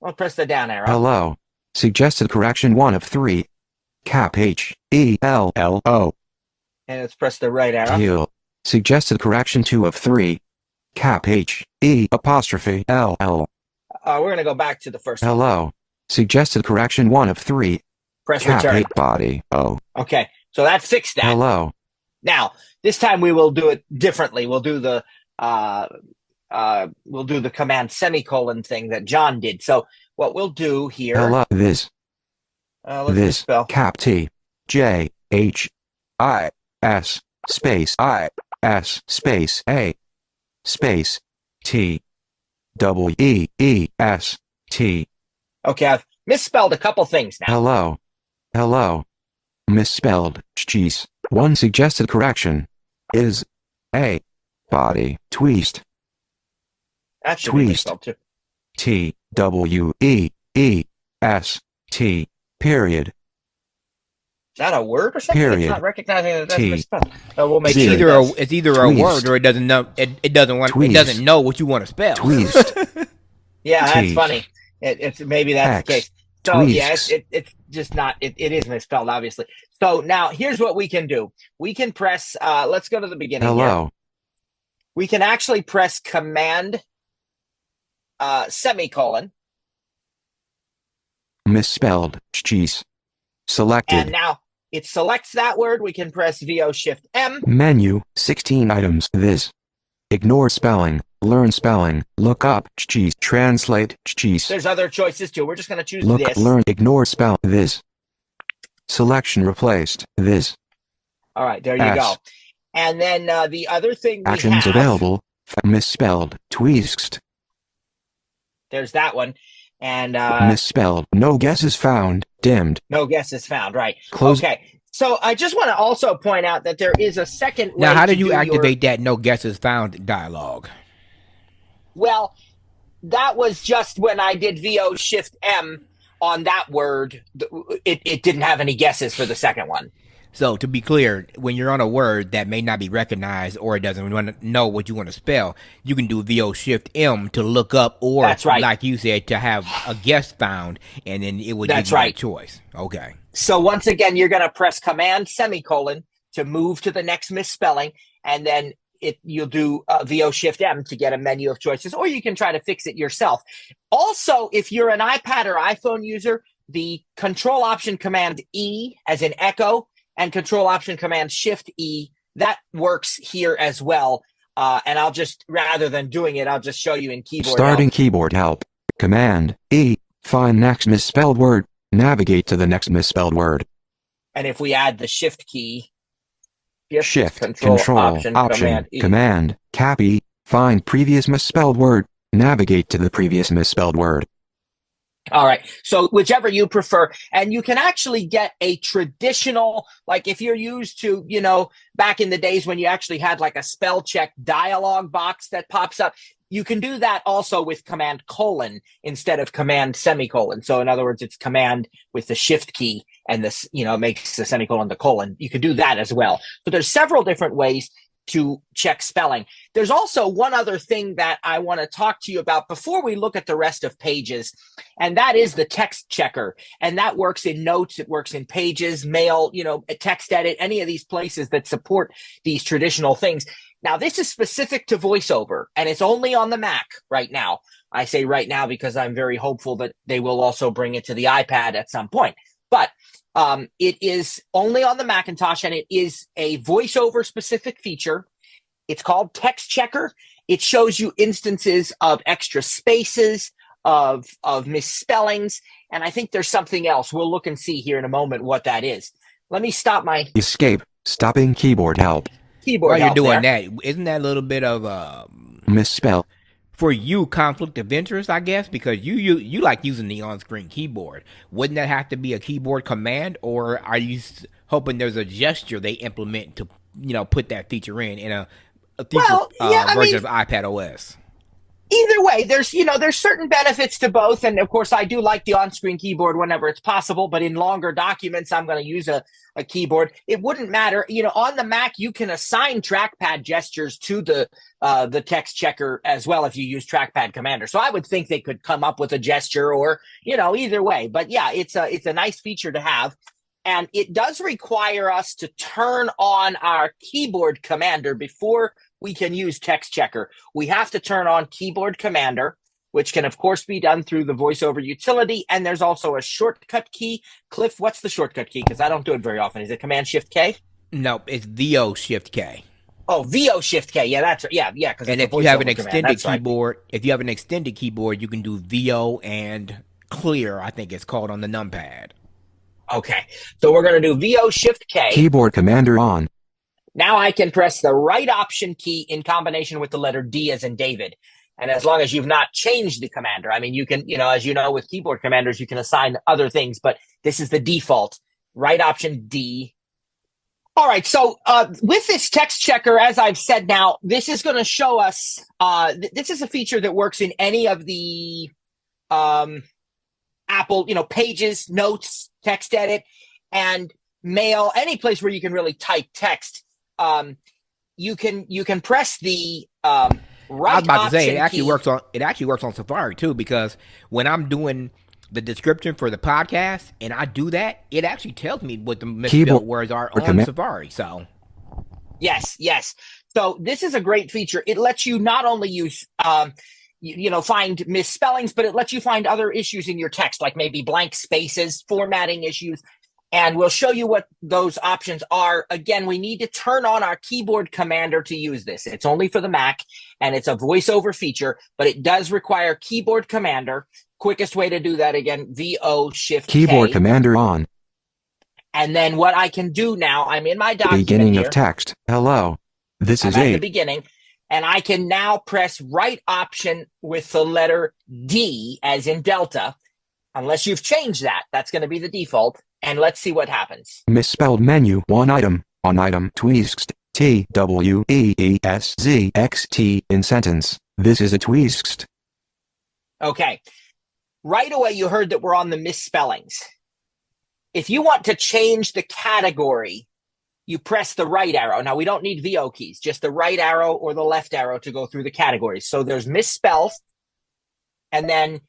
I'll press the down arrow. Hello. Suggested correction 1 of 3. Cap H E L L O. And let's press the right arrow. Teal. Suggested correction 2 of 3. Cap H E apostrophe L L. We're going to go back to the first one. Hello. Suggested correction 1 of 3. Press Cap return. H body O. Okay, so that fixed that. Hello. Now, this time we will do it differently. We'll do the command semicolon thing that John did. So what we'll do here. Hello. This. Let's spell. Cap T J H I S space I S space A space T W E E S T. Okay, I've misspelled a couple things now. Hello. Hello. Misspelled. Jeez. One suggested correction is a body twist. That should be Twist. misspelled too. T W E E S T period. Is that a word or something? Period. It's not recognizing that that's T. misspelled. We'll make Z. sure It's either a Twist. word or it doesn't know. It doesn't want. Twist. It doesn't know what you want to spell. Twist. Yeah, that's T. funny. It's maybe that's X. the case. So yeah, Tweaks. it's just not. It is misspelled, obviously. So now here's what we can do. We can press. Let's go to the beginning. Here. Hello. We can actually press command semicolon, Misspelled. Jeez. Selected. and now it selects that word. We can press VO Shift M. Menu, 16 items. This. Ignore spelling. Learn spelling. Look up. Jeez. Translate. Jeez. There's other choices too. We're just going to choose Look. this. Learn. Ignore spell. This. Selection replaced. This. All right, there you S. go. And then the other thing we Actions have, available. Misspelled. Tweezed. there's that one. And Misspelled. No guesses found. Dimmed. no guesses found. Right. Close. Okay. So I just want to also point out that there is a second way. Now, how to did you do activate that no guesses found dialogue? Well, that was just when I did VO Shift M on that word. It didn't have any guesses for the second one. So to be clear, when you're on a word that may not be recognized or it doesn't want to know what you want to spell, you can do VO Shift M to look up, or That's right. like you said, to have a guess found, and then it would That's give you right. a choice. Okay. So once again, you're going to press command semicolon to move to the next misspelling, and then you'll do VO Shift M to get a menu of choices, or you can try to fix it yourself. Also, if you're an iPad or iPhone user, the Control Option Command E as in Echo and Control Option Command Shift E, that works here as well. And I'll just, rather than doing it, I'll just show you in keyboard Starting help. keyboard help. Command E. Find next misspelled word. Navigate to the next misspelled word. And if we add the Shift key, Shift, Control, Option, Command E. Command, Cap E. Find previous misspelled word. Navigate to the previous misspelled word. All right. So whichever you prefer. And you can actually get a traditional, like if you're used to, back in the days when you actually had like a spell check dialog box that pops up, you can do that also with Command colon instead of Command semicolon. So in other words, it's Command with the Shift key and this, makes the semicolon the colon. You can do that as well. So there's several different ways to check spelling. There's also one other thing that I want to talk to you about before we look at the rest of Pages, and that is the text checker. And that works in Notes, it works in Pages, Mail, Text Edit, any of these places that support these traditional things. Now, this is specific to VoiceOver, and it's only on the Mac right now. I say right now because I'm very hopeful that they will also bring it to the iPad at some point. But it is only on the Macintosh, and it is a VoiceOver specific feature. It's called Text Checker. It shows you instances of extra spaces, of misspellings, and I think there's something else. We'll look and see here in a moment what that is. Let me stop my Escape. Stopping keyboard help. Keyboard While you're help doing there. that, isn't that a little bit of Misspell. for you conflict of interest, I guess, because you like using the on-screen keyboard. Wouldn't that have to be a keyboard command, or are you hoping there's a gesture they implement to put that feature in a feature version of iPad OS? Either way, there's certain benefits to both. And of course, I do like the on-screen keyboard whenever it's possible, but in longer documents, I'm going to use a keyboard. It wouldn't matter. On the Mac, you can assign trackpad gestures to the text checker as well if you use Trackpad Commander. So I would think they could come up with a gesture or, either way. But yeah, it's a nice feature to have. And it does require us to turn on our keyboard commander before we can use Text Checker. We have to turn on Keyboard Commander, which can, of course, be done through the VoiceOver utility. And there's also a shortcut key. Cliff, what's the shortcut key? Because I don't do it very often. Is it Command-Shift-K? No, it's VO Shift K. Oh, VO Shift K. Yeah, that's right. Yeah. Because and if you have an extended keyboard, you can do VO and Clear. I think it's called on the numpad. Okay, so we're going to do VO Shift K. Keyboard Commander on. Now I can press the right Option key in combination with the letter D as in David. And as long as you've not changed the commander, I mean, you can, as you know, with keyboard commanders, you can assign other things, but this is the default. Right Option D. All right, so with this text checker, as I've said now, this is going to show us, this is a feature that works in any of the Apple, Pages, Notes, Text Edit, and Mail, any place where you can really type text. You can press the right. I was about to say it actually works on Safari too, because when I'm doing the description for the podcast and I do that, it actually tells me what the misspelled words are on Safari. So yes. So this is a great feature. It lets you not only use find misspellings, but it lets you find other issues in your text, like maybe blank spaces, formatting issues. And we'll show you what those options are. Again, we need to turn on our keyboard commander to use this. It's only for the Mac, and it's a VoiceOver feature, but it does require keyboard commander. Quickest way to do that, again, VO Shift K. Keyboard commander on. And then what I can do now, I'm in my document Beginning here. of text. Hello. This is at A. the beginning. And I can now press right Option with the letter D, as in Delta. Unless you've changed that, that's going to be the default. And let's see what happens. Misspelled menu. One item. On item. Tweezed. TWEESZXT in sentence. This is a tweezed. Okay. Right away, you heard that we're on the misspellings. If you want to change the category, you press the right arrow. Now, we don't need VO keys, just the right arrow or the left arrow to go through the categories. So there's misspells, and then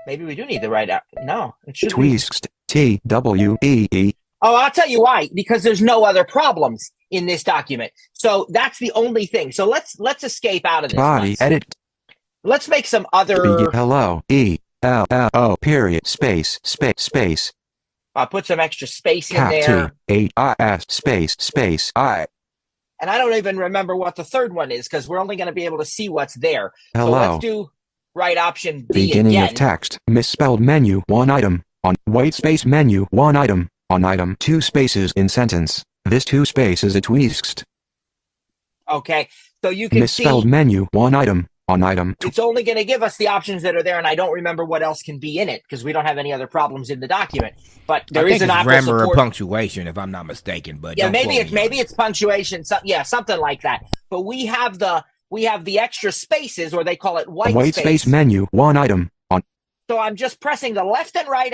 maybe we do need the right arrow. No, it should be. Tweezed. TWEE. Oh, I'll tell you why. Because there's no other problems. in this document. So that's the only thing. So let's escape out of this. Body edit. Let's make some other. Hello. ELLO period space space space. I'll put some extra space in Cap there. THIS space space I. And I don't even remember what the third one is because we're only going to be able to see what's there. Hello. So let's do right option D Beginning again. of text. Misspelled menu. 1 item. On white space menu. 1 item. On item. 2 spaces in sentence. This 2 space is a tweezed. Okay. So you can Misspelled see menu. 1 item. On item. it's only going to give us the options that are there, and I don't remember what else can be in it because we don't have any other problems in the document. But there is an Apple grammar support. or punctuation, if I'm not mistaken. But yeah, maybe it's punctuation. Something like that. But we have the extra spaces, or they call it white space menu. 1 item. On. So I'm just pressing the left and right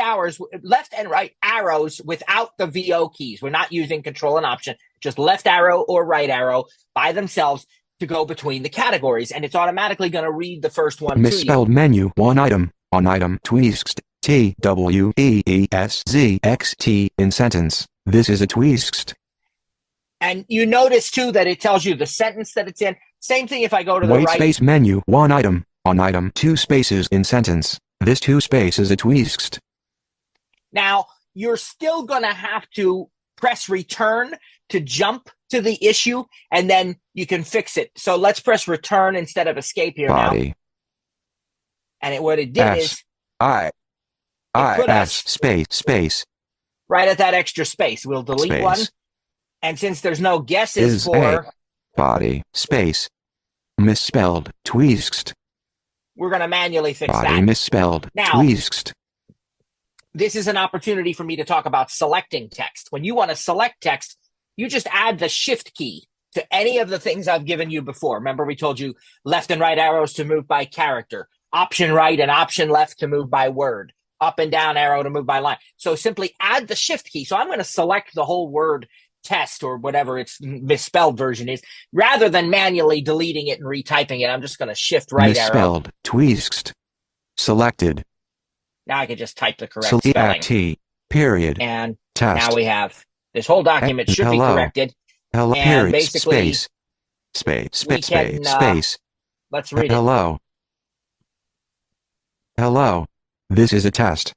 arrows without the VO keys. We're not using Control and Option, just left arrow or right arrow by themselves to go between the categories, and it's automatically going to read the first one. Misspelled menu. 1 item. On item. Tweezed. TWEESZXT in sentence. This is a tweezed. And you notice too that it tells you the sentence that it's in. Same thing if I go to the white right. Space menu. 1 item. On item. 2 spaces in sentence. This 2 space is a tweezed. Now you're still going to have to press return to jump to the issue, and then you can fix it. So let's press return instead of escape here Body. now. And what it did is put us space right at that extra space. We'll delete space. one. And since there's no guesses for body space misspelled tweezed, we're going to manually fix body that. Misspelled now, tweezed. This is an opportunity for me to talk about selecting text. When you want to select text, you just add the shift key to any of the things I've given you before. Remember, we told you left and right arrows to move by character, option right and option left to move by word, up and down arrow to move by line. So simply add the shift key. So I'm going to select the whole word test or whatever its misspelled version is, rather than manually deleting it and retyping it. I'm just going to shift right misspelled, arrow. Tweezed, selected. Now I can just type the correct spelling. T, period. And test. Now we have this whole document should be corrected. Hello, and period, basically, space. Let's read it. Hello. This is a test.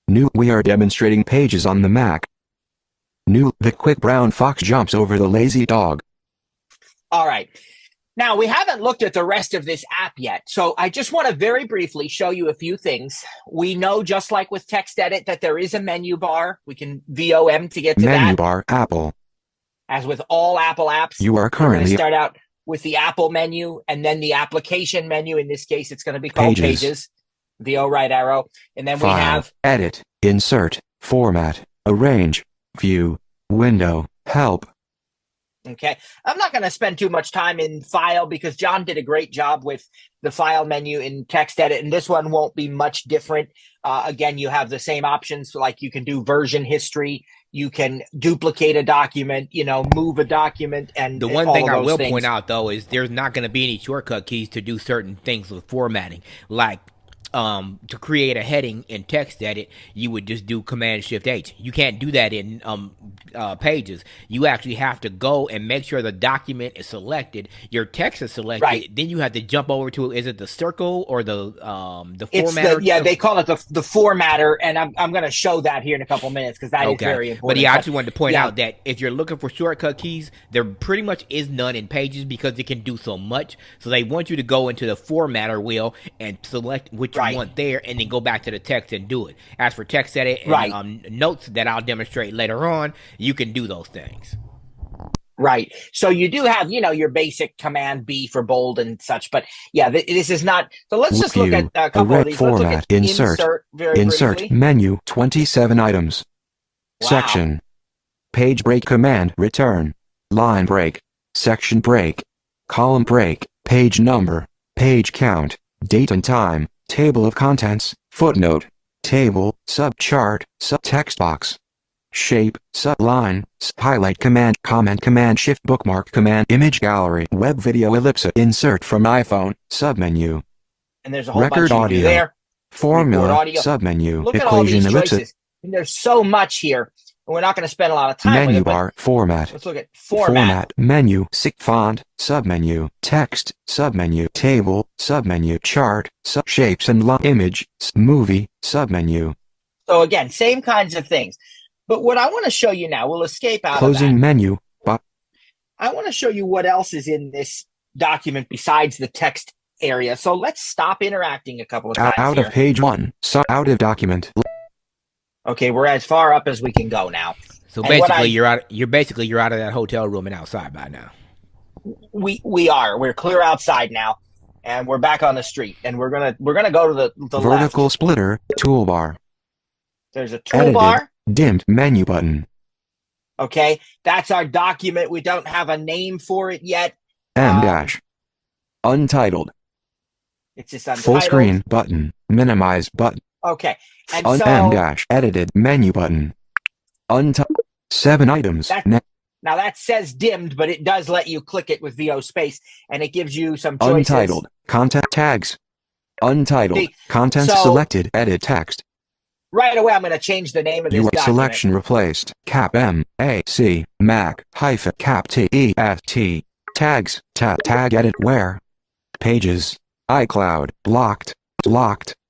New, we are demonstrating pages on the Mac. New, the quick brown fox jumps over the lazy dog. All right. Now, we haven't looked at the rest of this app yet, so I just want to very briefly show you a few things. We know, just like with Text Edit, that there is a menu bar. We can VOM to get to that. Menu bar, Apple. As with all Apple apps, you are currently going to start out with the Apple menu and then the application menu. In this case, it's going to be called Pages. VO right arrow. And then File, we have Edit, Insert, Format, Arrange, View, Window, Help. Okay, I'm not going to spend too much time in File because John did a great job with the File menu in Text Edit, and this one won't be much different. Again, you have the same options, like you can do version history, you can duplicate a document, move a document, and the one thing I will point out, though, is there's not going to be any shortcut keys to do certain things with formatting, like to create a heading in Text Edit, you would just do Command-Shift-H. You can't do that in Pages. You actually have to go and make sure the document is selected, your text is selected. Right. Then you have to jump over to, is it the circle or the formatter? They call it the formatter, and I'm going to show that here in a couple minutes because that is very important. But yeah, I just wanted to point out that if you're looking for shortcut keys, there pretty much is none in Pages because it can do so much. So they want you to go into the formatter wheel and select which you want there, and then go back to the text and do it. As for Text Edit and notes that I'll demonstrate later on, you can do those things. Right. So you do have, your basic Command B for bold and such, but yeah, this is not. So let's just look at a couple of these. Format, let's look at insert briefly. Menu, 27 items. Wow. Section. Page break command, return. Line break. Section break. Column break. Page number. Page count. Date and time. Table of contents, footnote, table, subchart, subtext box, shape, subline, highlight command, comment command, shift bookmark command, image gallery, web video ellipsis, insert from iPhone, submenu. And there's a whole record bunch audio, there. formula, audio. submenu, Look at all equation these ellipsis. choices. And there's so much here. we're not going to spend a lot of time with Menu it, but bar, format. let's look at format. Menu, font, submenu, text, submenu, table, submenu, chart, shapes and image, movie, submenu. So again, same kinds of things. But what I want to show you now, we'll escape out Closing of that. menu. I want to show you what else is in this document besides the text area. So let's stop interacting a couple of times Out here. of page 1. Out of document. Okay, we're as far up as we can go now. So And what basically, you're out of that hotel room and outside by now. we are. We're clear outside now, and we're back on the street. And we're gonna go to the Vertical left. splitter, toolbar. There's a toolbar. Edited, dimmed menu button. Okay, that's our document. We don't have a name for it yet. M dash. Untitled. It's just untitled. Full screen button. Minimize button. Okay, and M so dash. Edited menu button. 7 items. now that says dimmed, but it does let you click it with VO space, and it gives you some choices. Untitled. Contact tags. Untitled. See, Content so- selected. Edit text. Right away, I'm going to change the name of this Your document. selection replaced. Cap M A C Mac hyphen cap T E S T. Tags. Tag edit where. Pages. iCloud. Locked.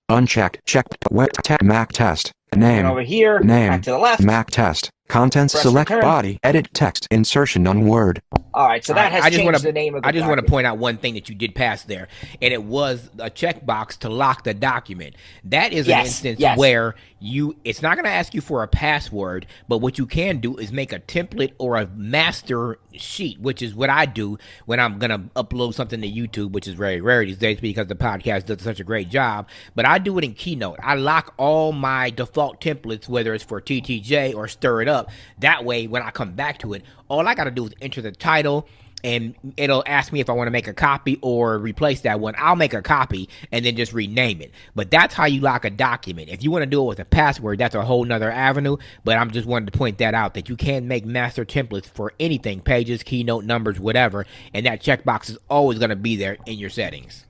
Unchecked. Checked. Web tag. Mac test. And Name. over here, Name. back to the left. Mac test. Contents Press select return. body. Edit text. Insertion on Word. All right, so that has changed the name of the I just want to document. point out one thing that you did pass there, and it was a checkbox to lock the document. That is an instance where it's not going to ask you for a password, but what you can do is make a template or a master sheet, which is what I do when I'm going to upload something to YouTube, which is very rare these days because the podcast does such a great job. But I do it in Keynote. I lock all my default templates, whether it's for TTJ or Stir It Up. That way, when I come back to it, all I got to do is enter the title, and it'll ask me if I want to make a copy or replace that one. I'll make a copy and then just rename it. But that's how you lock a document. If you want to do it with a password, that's a whole nother avenue. But I'm just wanted to point that out, that you can make master templates for anything, pages, Keynote, numbers, whatever. And that checkbox is always going to be there in your settings.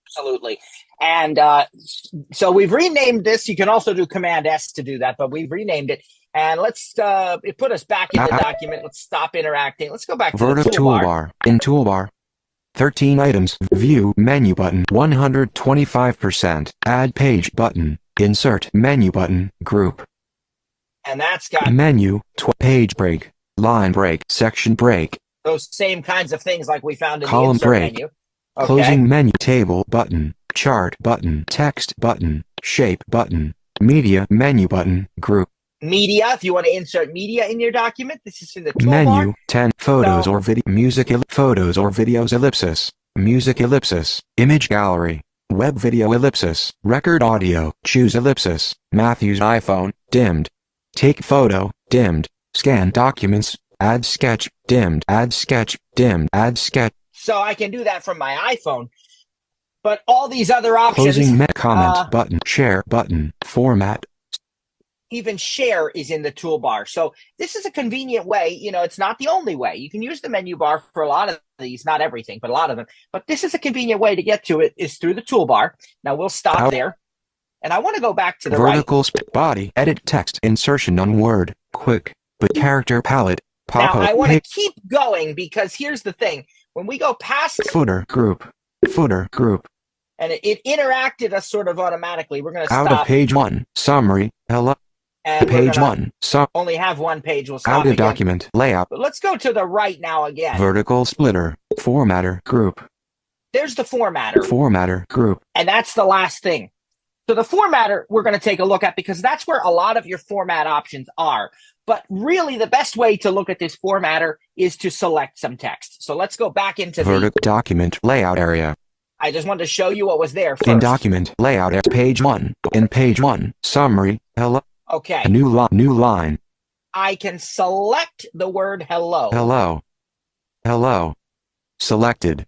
Absolutely. And so we've renamed this. You can also do Command S to do that, but we've renamed it. And let's it put us back in the document. Let's stop interacting. Let's go back to the toolbar. In toolbar. 13 items. View menu button. 125%. Add page button. Insert menu button. Group. And that's got Menu. Page break. Line break. Section break. those same kinds of things like we found in Column the insert break. menu. Okay. Closing menu. Table button. Chart button. Text button. Shape button. Media menu button. Group. Media, if you want to insert media in your document, this is in the toolbar. Menu 10 photos So- or video music photos or videos ellipsis music ellipsis image gallery web video ellipsis record audio choose ellipsis Matthew's iPhone dimmed take photo dimmed scan documents add sketch dimmed add sketch dimmed add sketch So I can do that from my iPhone. But all these other options, closing comment button share button format even share is in the toolbar. So this is a convenient way. You know, it's not the only way. You can use the menu bar for a lot of these, not everything, but a lot of them. But this is a convenient way to get to it is through the toolbar. Now we'll stop there. And I want to go back to the vertical body edit text insertion on Word quick but character palette pop Now I up want to keep going because here's the thing. When we go past footer group and it interacted us sort of automatically, we're going to out stop. of page 1 summary hello And we're page gonna 1 only have one page. We'll stop out of again. document layout But let's go to the right now again. vertical splitter formatter group There's the formatter. group And that's the last thing. So the formatter we're going to take a look at because that's where a lot of your format options are. But really the best way to look at this formatter is to select some text. So let's go back into vertical document layout area I just wanted to show you what was there first. in document layout area page 1 in page 1 summary hello Okay. a new line I can select the word hello. hello selected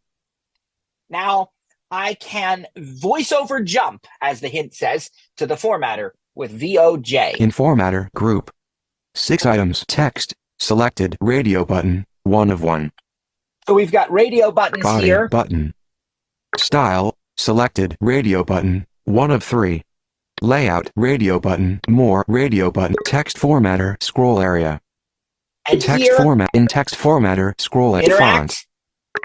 Now I can voice over jump, as the hint says, to the formatter with VOJ. in formatter group 6 items text selected radio button 1 of 1 So we've got radio buttons body here. button style selected radio button 1 of 3 Layout, radio button, more, radio button, text formatter, scroll area. And Text here, format, in text formatter, scroll area, font.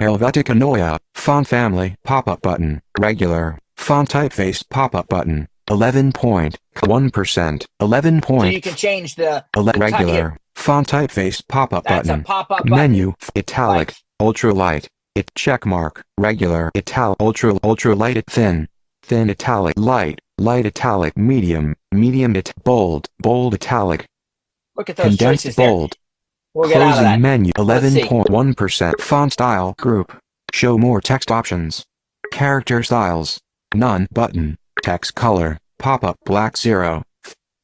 interact. Helvetica Neue, font family, pop-up button, regular, font typeface, pop-up button, 11.1%, 11 So point, you can change the regular, font typeface, pop-up That's button, a pop-up button. menu, italic, Like, ultralight, it check mark, regular, italic, ultralight, thin, thin italic, light, light italic, medium, medium bold, bold italic, look at those condensed choices there. bold. We'll get out of that. Closing menu, Let's see. 11.1%. Font style group. Show more text options. Character styles. None button. Text color. Pop-up black 0.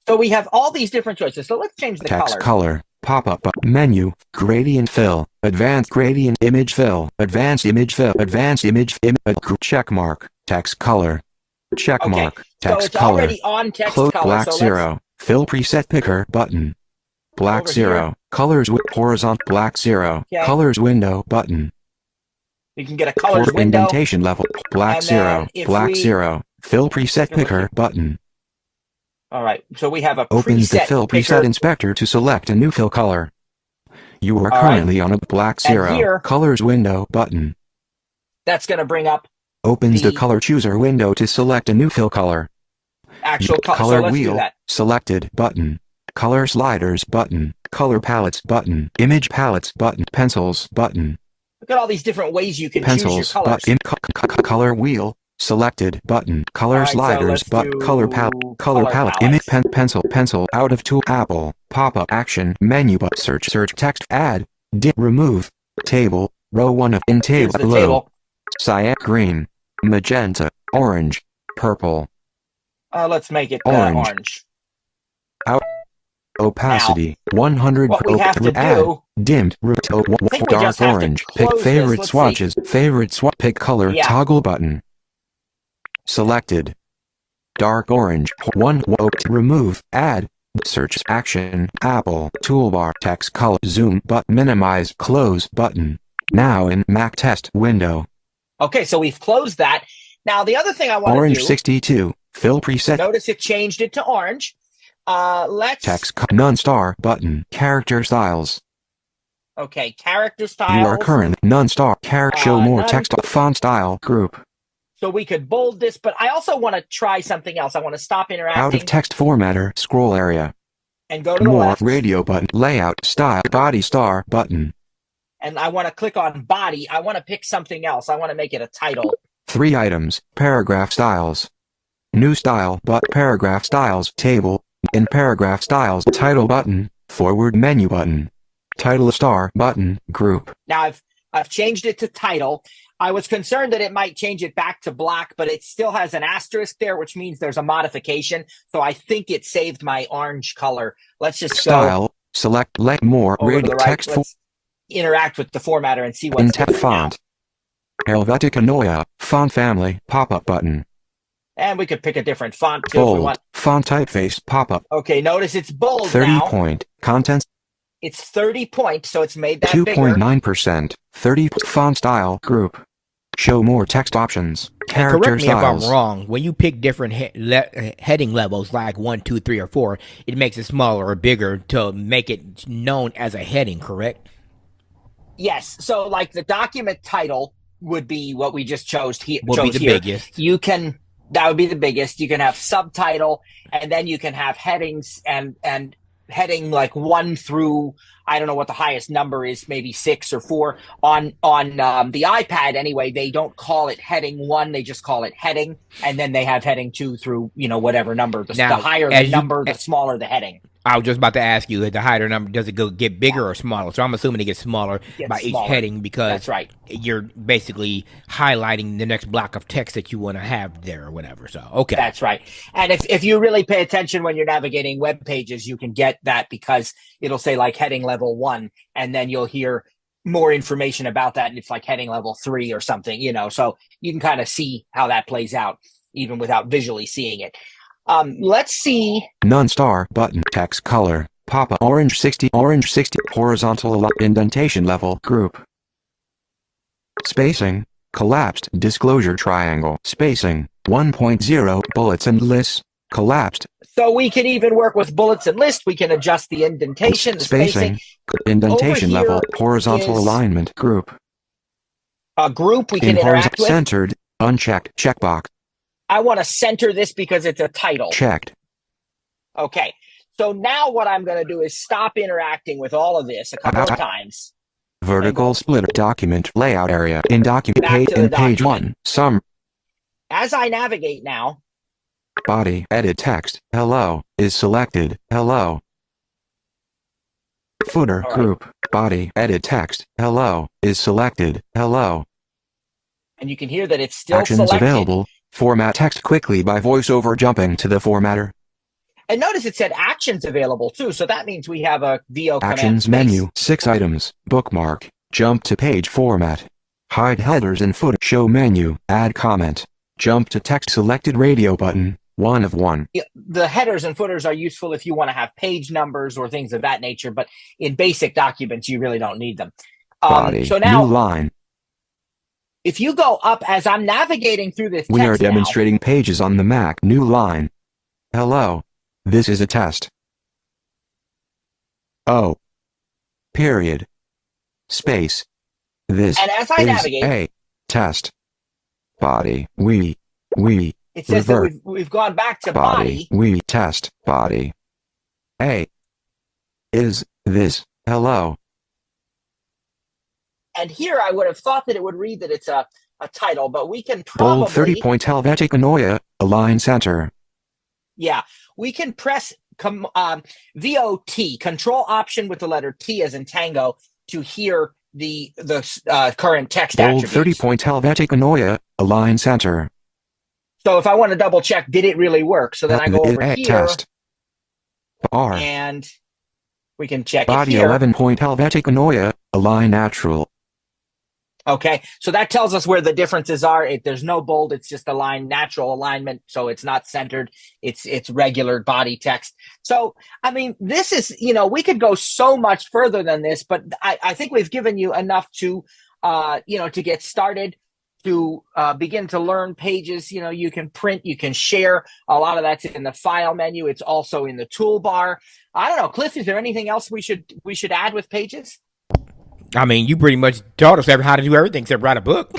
So we have all these different choices. So let's change the Text color. color. Pop-up menu. Gradient fill. Advanced gradient image fill. Advanced image fill. Advanced image check mark. Text color. Check Okay. mark. So Text it's color. already on text Close color. black So 0. Fill preset picker button. Black Over 0. here. Colors with horizontal black 0. Okay. Colors window button. you can get a colors window. Indentation level. Black And 0. then if Black we- 0. Fill preset picker button. All right. So we have a Opens the preset fill picker. preset inspector to select a new fill color. You are All currently on a black And 0. here- Colors window button. That's going to bring up Opens the the- color chooser window to select a new fill color. actual color. Color So let's do wheel. that. Selected button. Color sliders button. Color palettes button. Image palettes button. Pencils button. Look at all these different ways you can Pencils choose your colors. color wheel. Selected button. Color Alright, so sliders let's but do color palette. Color palette. Image pencil out of tool. Apple. Pop-up action menu but search text add remove table row 1 of in Here's table the below. table. Cyan green magenta orange purple Let's make it Orange. orange. opacity 100 What we have to add do, dimmed think we dark just have to orange pick close this. favorite Let's see. swatches favorite pick color Yeah. toggle button selected dark orange remove add search action apple toolbar text color zoom but minimize close button now in Mac test window okay, so we've closed that. Now, the other thing I want orange to do, 62 fill preset notice it changed it to orange. Let's, text none star button character styles okay, character styles. you are current none star character show more none. text font style group So we could bold this, but I also want to try something else. I want to stop interacting out of text formatter scroll area and go to the more left. radio button layout style body star button And I want to click on body. I want to pick something else. I want to make it a title. 3 items paragraph styles new style but paragraph styles table in paragraph styles title button forward menu button title star button group Now I've changed it to title. I was concerned that it might change it back to black, but it still has an asterisk there, which means there's a modification. So I think it saved my orange color. Let's just go style select let more over to radio the right. text Let's interact with the formatter and see in what's text different font Helvetica Neue font family pop-up button now. And we could pick a different font too if we bold want. font typeface pop-up Okay, notice it's bold 30 now. point contents It's 30 points, so it's made that bigger. 2.9% 30 font style group show more text options And character correct me styles if I'm wrong. When you pick different heading levels, like 1, 2, 3, or 4, it makes it smaller or bigger to make it known as a heading. Correct? Yes. So like the document title would be what we just chose here. Would be the biggest. You can, that would be the biggest. You can have subtitle, and then you can have headings and heading like 1 through, I don't know what the highest number is, maybe 6 or 4 on the iPad. Anyway, they don't call it heading 1. They just call it heading. And then they have heading 2 through, whatever number. The Now, higher the as you- number, the smaller the heading. I was just about to ask you, the higher number, does it get bigger or smaller? So I'm assuming it gets smaller Gets by smaller. each heading because That's right. you're basically highlighting the next block of text that you want to have there or whatever. So, okay. That's right. And if you really pay attention when you're navigating web pages, you can get that because it'll say like heading level 1, and then you'll hear more information about that. And it's like heading level 3 or something, so you can kind of see how that plays out even without visually seeing it. Let's see. none star button text color pop-up orange 60 horizontal indentation level group spacing collapsed disclosure triangle spacing 1.0 bullets and lists collapsed, So we can even work with bullets and lists. We can adjust the indentation, the spacing. indentation Over level, here horizontal is alignment, group, a group we in can interact with. centered, unchecked, checkbox, I want to center this because it's a title. checked, Okay. So now what I'm going to do is stop interacting with all of this a couple of times. vertical split, document layout area, in document Back page, to the in page document. 1, sum, As I navigate now, body, edit text, hello, is selected, hello. Footer, All right. group, body, edit text, hello, is selected, hello. and you can hear that it's still Actions selected. available, format text quickly by voiceover jumping to the formatter. And notice it said actions available too. So that means we have a VO command Actions space. menu, 6 items, bookmark, jump to page format. Hide headers and footer, show menu, add comment. Jump to text selected radio button, 1 of 1. Yeah, the headers and footers are useful if you want to have page numbers or things of that nature, but in basic documents, you really don't need them. Body, So now, new line. if you go up as I'm navigating through this We are text now, demonstrating pages on the Mac, new line. Hello. This is a test. Oh. Period. Space. This and as I is navigate, a test. Body, we it says that revert. we've gone back to body. we test, body. A. Is this, hello. And here I would have thought that it would read that it's a title, but we can Bold probably, 30-point Helvetic Anoia, align center. yeah, we can press VOT, control option with the letter T as in tango, to hear the current text Bold attributes. 30-point Helvetic Anoia, align center. So if I want to double check, did it really work? So then I go over A here test. R. and we can check Body it here. 11-point Helvetic Anoia, align natural. Okay, so that tells us where the differences are. There's no bold, it's just aligned, natural alignment, so it's not centered. It's regular body text. So, I mean, this is, we could go so much further than this, but I think we've given you enough to, to get started, to begin to learn pages. You can print, you can share. A lot of that's in the file menu. It's also in the toolbar. I don't know, Cliff, is there anything else we should add with pages? I mean, you pretty much taught us how to do everything except write a book.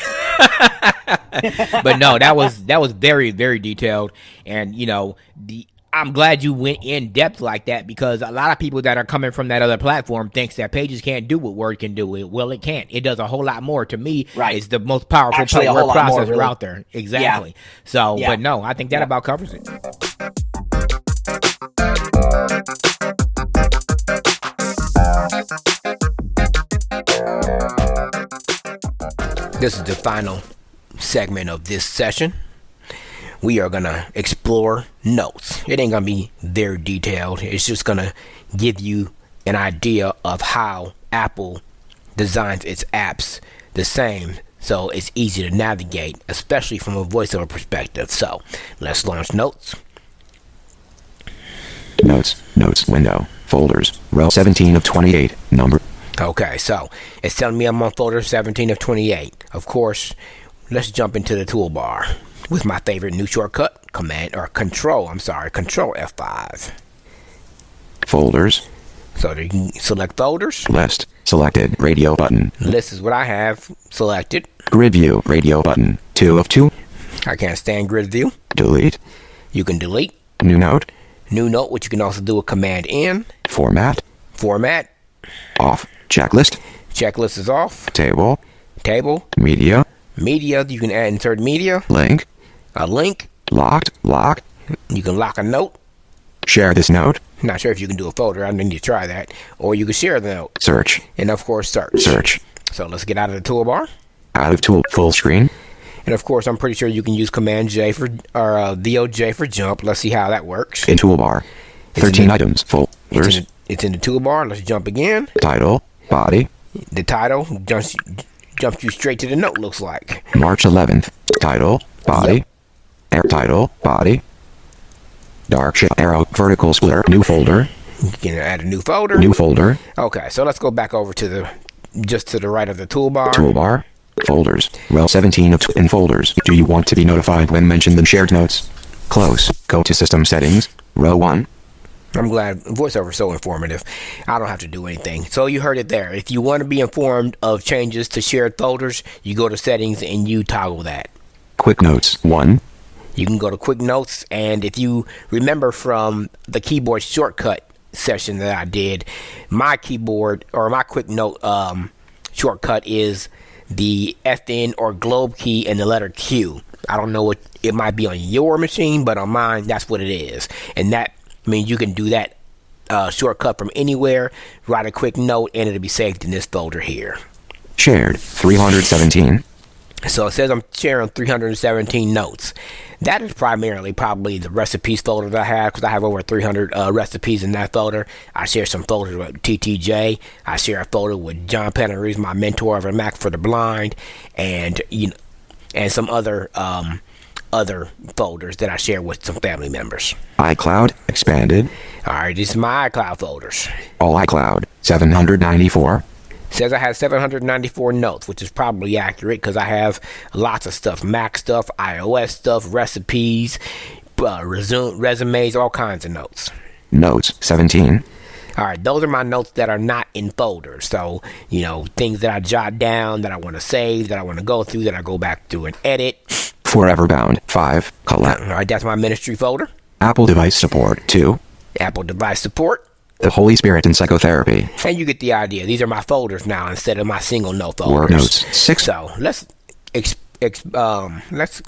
But no, that was very, very detailed. And, I'm glad you went in depth like that, because a lot of people that are coming from that other platform thinks that Pages can't do what Word can do. Well, it can't. It does a whole lot more. To me, right. It's the most powerful Actually, word processor really. out there. Exactly. Yeah. So, yeah. But no, I think that about covers it. This is the final segment of this session. We are going to explore notes. It ain't going to be very detailed. It's just going to give you an idea of how Apple designs its apps the same, so it's easy to navigate, especially from a voiceover perspective. So let's launch notes. Notes window, folders, row 17 of 28, number. Okay, so it's telling me I'm on folder 17 of 28. Of course, let's jump into the toolbar with my favorite new shortcut, Control F5. Folders. So you can select folders. List, selected, radio button. List is what I have selected. Grid view, radio button, 2 of 2. I can't stand grid view. Delete. You can delete. New note. New note, which you can also do a command in. Format. Off. Checklist. Checklist is off. Table. Media. You can insert media. Link. A link. Lock. You can lock a note. Share this note. Not sure if you can do a folder. I need to try that. Or you can share the note. Search. And of course, search. So let's get out of the toolbar. Out of tool, full screen. And of course, I'm pretty sure you can use Command J or VOJ for jump. Let's see how that works. In toolbar. 13 items, folders. It's in the toolbar. Let's jump again. Title, body. The title jumps you straight to the note, looks like. March 11th. Title, body. Yep. Title, body. Dark shape arrow, vertical splitter, new folder. You can add a new folder. New folder. Okay, so let's go back over to just to the right of the toolbar. Folders. Row 17 of in folders. Do you want to be notified when mentioned in shared notes? Close. Go to System Settings, Row 1. I'm glad voiceover is so informative. I don't have to do anything. So you heard it there. If you want to be informed of changes to shared folders, you go to settings and you toggle that. Quick Notes 1. You can go to Quick Notes, and if you remember from the keyboard shortcut session that I did, my keyboard or my Quick Note shortcut is the FN or globe key and the letter Q. I don't know what it might be on your machine, but on mine, that's what it is. And that means you can do that shortcut from anywhere, write a quick note, and it'll be saved in this folder here. Shared 317. So it says I'm sharing 317 notes. That is probably the recipes folder that I have, because I have over 300 recipes in that folder. I share some folders with TTJ. I share a folder with John Panarese, my mentor over Mac for the Blind, and and some other folders that I share with some family members. iCloud expanded. All right, this is my iCloud folders. All iCloud 794. Says I have 794 notes, which is probably accurate because I have lots of stuff. Mac stuff, iOS stuff, recipes, resumes, all kinds of notes. Notes 17. All right, those are my notes that are not in folders. So, things that I jot down, that I want to save, that I want to go through, that I go back through and edit. Forever Bound 5. Collect. All right, that's my ministry folder. Apple Device Support 2. Apple Device Support. The Holy Spirit and Psychotherapy. And you get the idea. These are my folders now instead of my single note folders. Word Notes 6. So let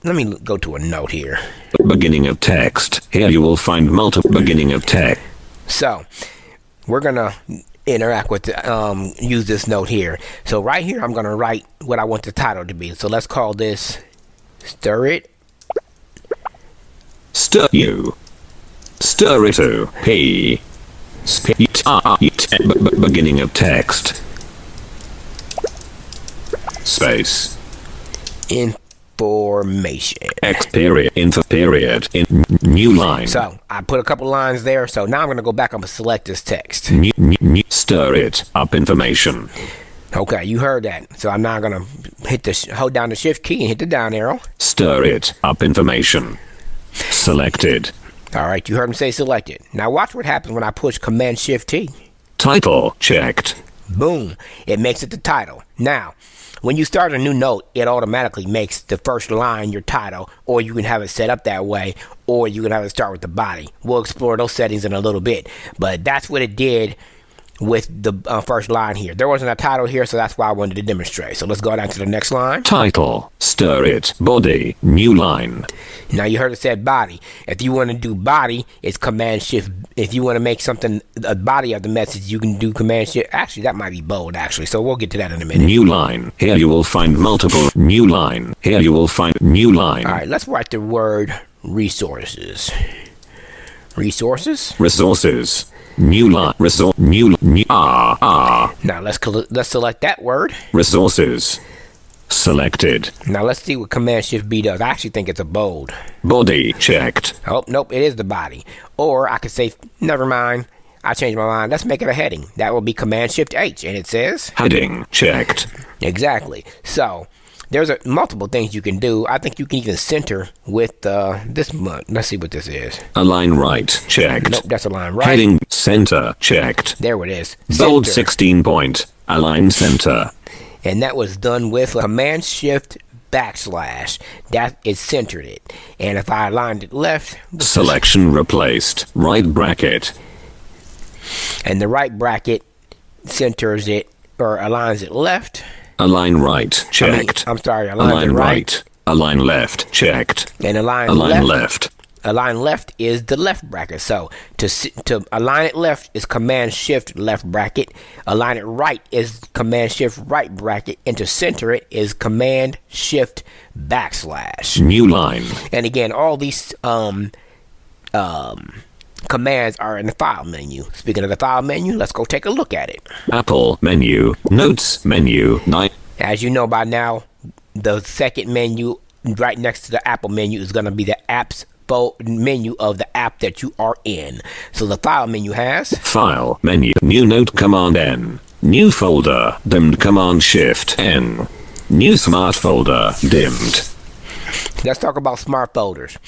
me go to a note here. Beginning of text. Here you will find multiple beginning of text. So we're gonna interact with use this note here. So right here I'm gonna write what I want the title to be. So let's call this Stir It. Stir you. Stir it to P. Beginning of text. Space. Information. X period. Info period. In new line. So I put a couple lines there. So now I'm going to go back. I'm going to select this text. New, stir it up information. Okay, you heard that. So I'm now going to hold down the shift key and hit the down arrow. Stir it up information. Selected. All right, you heard him say selected. Now watch what happens when I push Command Shift T. Title checked. Boom, it makes it the title. Now, when you start a new note, it automatically makes the first line your title, or you can have it set up that way, or you can have it start with the body. We'll explore those settings in a little bit, but that's what it did with the first line here. There wasn't a title here, so that's why I wanted to demonstrate. So let's go down to the next line. Title, stir it, body, new line. Now you heard it said body. If you want to do body, it's Command Shift. If you want to make something a body of the message, you can do Command Shift. Actually, that might be bold, actually. So we'll get to that in a minute. New line. Here you will find multiple new line. Here you will find new line. All right, let's write the word resources. Resources. Resources. New line. New. Now let's select that word. Resources. Selected. Now let's see what Command Shift B does. I actually think it's a bold. Body checked. Oh, nope, it is the body. Or I could say, never mind. I changed my mind. Let's make it a heading. That will be Command Shift H, and it says heading checked. Exactly. So there's multiple things you can do. I think you can even center with this month. Let's see what this is. Align right checked. Nope, that's align right. Heading center checked. There it is. Bold Center. 16 point. Align center. And that was done with Command Shift / that it centered it. And if I aligned it left, selection replaced, right bracket, and the right bracket centers it or aligns it left. Align right checked. I'm sorry, align right. Align left checked. And align left. Align left is the left bracket. So to align it left is Command Shift left bracket. Align it right is Command Shift right bracket. And to center it is Command Shift / new line. And again, all these commands are in the file menu. Speaking of the file menu, let's go take a look at it. Apple menu, notes menu, As you know by now, the second menu right next to the Apple menu is going to be the apps menu of the app that you are in. So the file menu has file menu, new note command N, new folder dimmed command Shift N, new smart folder dimmed. Let's talk about smart folders.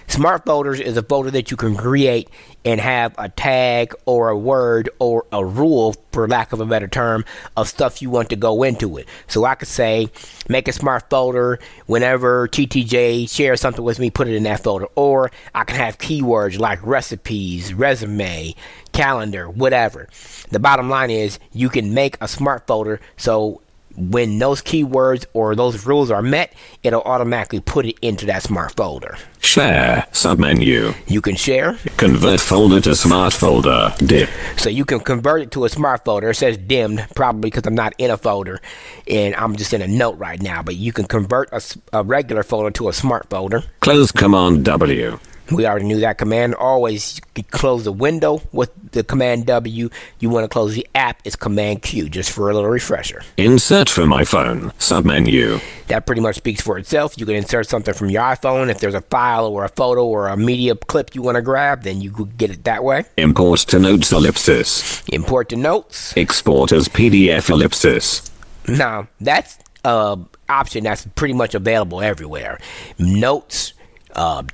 Smart folders is a folder that you can create and have a tag or a word or a rule, for lack of a better term, of stuff you want to go into it. So I could say, make a smart folder. Whenever TTJ shares something with me, put it in that folder. Or I can have keywords like recipes, resume, calendar, whatever. The bottom line is you can make a smart folder so when those keywords or those rules are met, it'll automatically put it into that smart folder. Share submenu. You can share. Convert folder to smart folder. Dim. So you can convert it to a smart folder. It says dimmed, probably because I'm not in a folder and I'm just in a note right now. But you can convert a regular folder to a smart folder. Close Command W. We already knew that command. Always close the window with the Command W. You want to close the app, it's Command Q, just for a little refresher. Insert from iPhone. Submenu. That pretty much speaks for itself. You can insert something from your iPhone. If there's a file or a photo or a media clip you want to grab, then you could get it that way. Import to notes ellipsis. Import to notes. Export as PDF ellipsis. Now, that's an option that's pretty much available everywhere. Notes,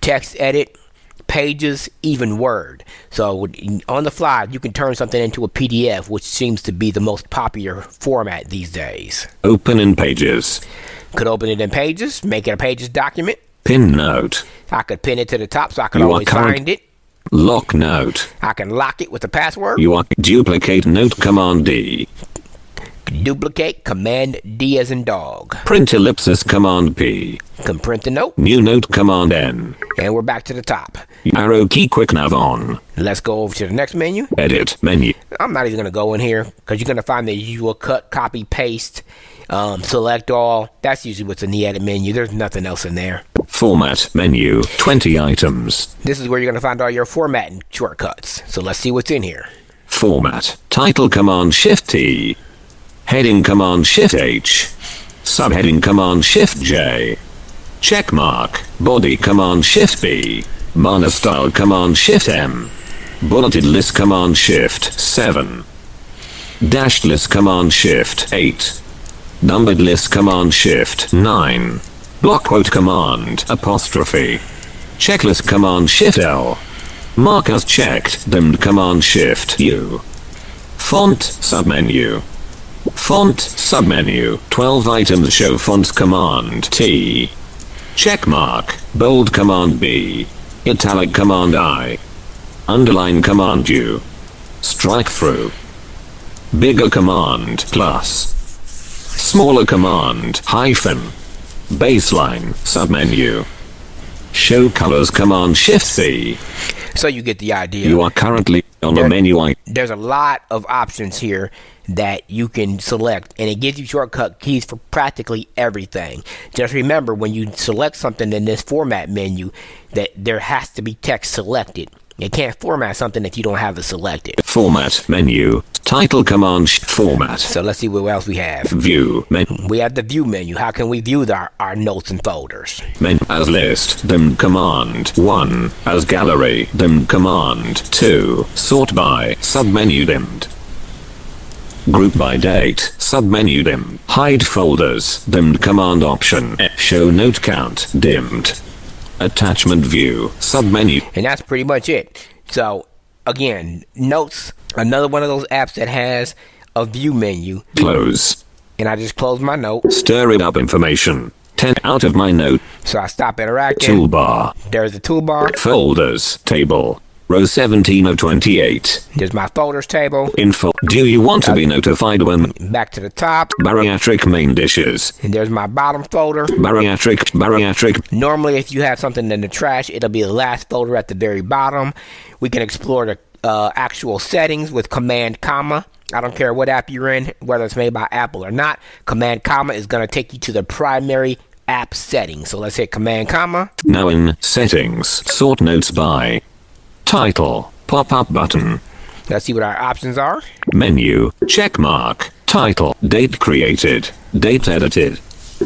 text edit, pages, even Word. So on the fly, you can turn something into a PDF, which seems to be the most popular format these days. Open in Pages. Could open it in Pages, make it a Pages document. Pin note. I could pin it to the top so I can always find it. Lock note. I can lock it with a password. You are duplicate note Command D. Duplicate Command D as in dog. Print ellipsis Command P. Can print the note. New note Command N. And we're back to the top. Arrow key quick nav on. Let's go over to the next menu. Edit menu. I'm not even going to go in here because you're going to find the usual cut, copy, paste, select all. That's usually what's in the edit menu. There's nothing else in there. Format menu. 20 items. This is where you're going to find all your formatting shortcuts. So let's see what's in here. Format. Title Command Shift T. Heading Command Shift H. Subheading Command Shift J. Checkmark. Body Command Shift B. Banner Style Command Shift M. Bulleted List Command Shift 7. Dashed List Command Shift 8. Numbered List Command Shift 9. Block Quote Command Apostrophe. Checklist Command Shift L. Markers checked Dimmed Command Shift U. Font submenu. Font submenu. 12 items show fonts Command T. Checkmark. Bold Command B. Italic Command I. Underline Command U. Strike through. Bigger Command plus. Smaller Command hyphen. Baseline submenu. Show colors Command Shift C. So you get the idea. You are currently on the menu item. There's a lot of options here that you can select, and it gives you shortcut keys for practically everything. Just remember, when you select something in this format menu, that there has to be text selected. You can't format something if you don't have it selected. Format menu. Title Command Format. So let's see what else we have. View menu. We have the view menu. How can we view our notes and folders? Menu as list. Dimmed Command 1. As gallery. Dimmed Command 2. Sort by. Submenu dimmed. Group by date. Submenu dimmed. Hide folders. Dimmed Command Option. Show note count. Dimmed. Attachment view. Submenu. And that's pretty much it. So again, notes, another one of those apps that has a view menu. Close. And I just close my note. Stir it up information. 10 out of my note. So I stop interacting. Toolbar. There's the toolbar. Folders. Table. Row 17 of 28. There's my folders table. Info. Do you want to be notified when? Back to the top. Bariatric main dishes. And there's my bottom folder. Bariatric. Normally, if you have something in the trash, it'll be the last folder at the very bottom. We can explore the actual settings with Command comma. I don't care what app you're in, whether it's made by Apple or not. Command comma is going to take you to the primary app settings. So let's hit Command comma. Now in settings, sort notes by title, pop-up button. Let's see what our options are. Menu, checkmark, title, date created, date edited,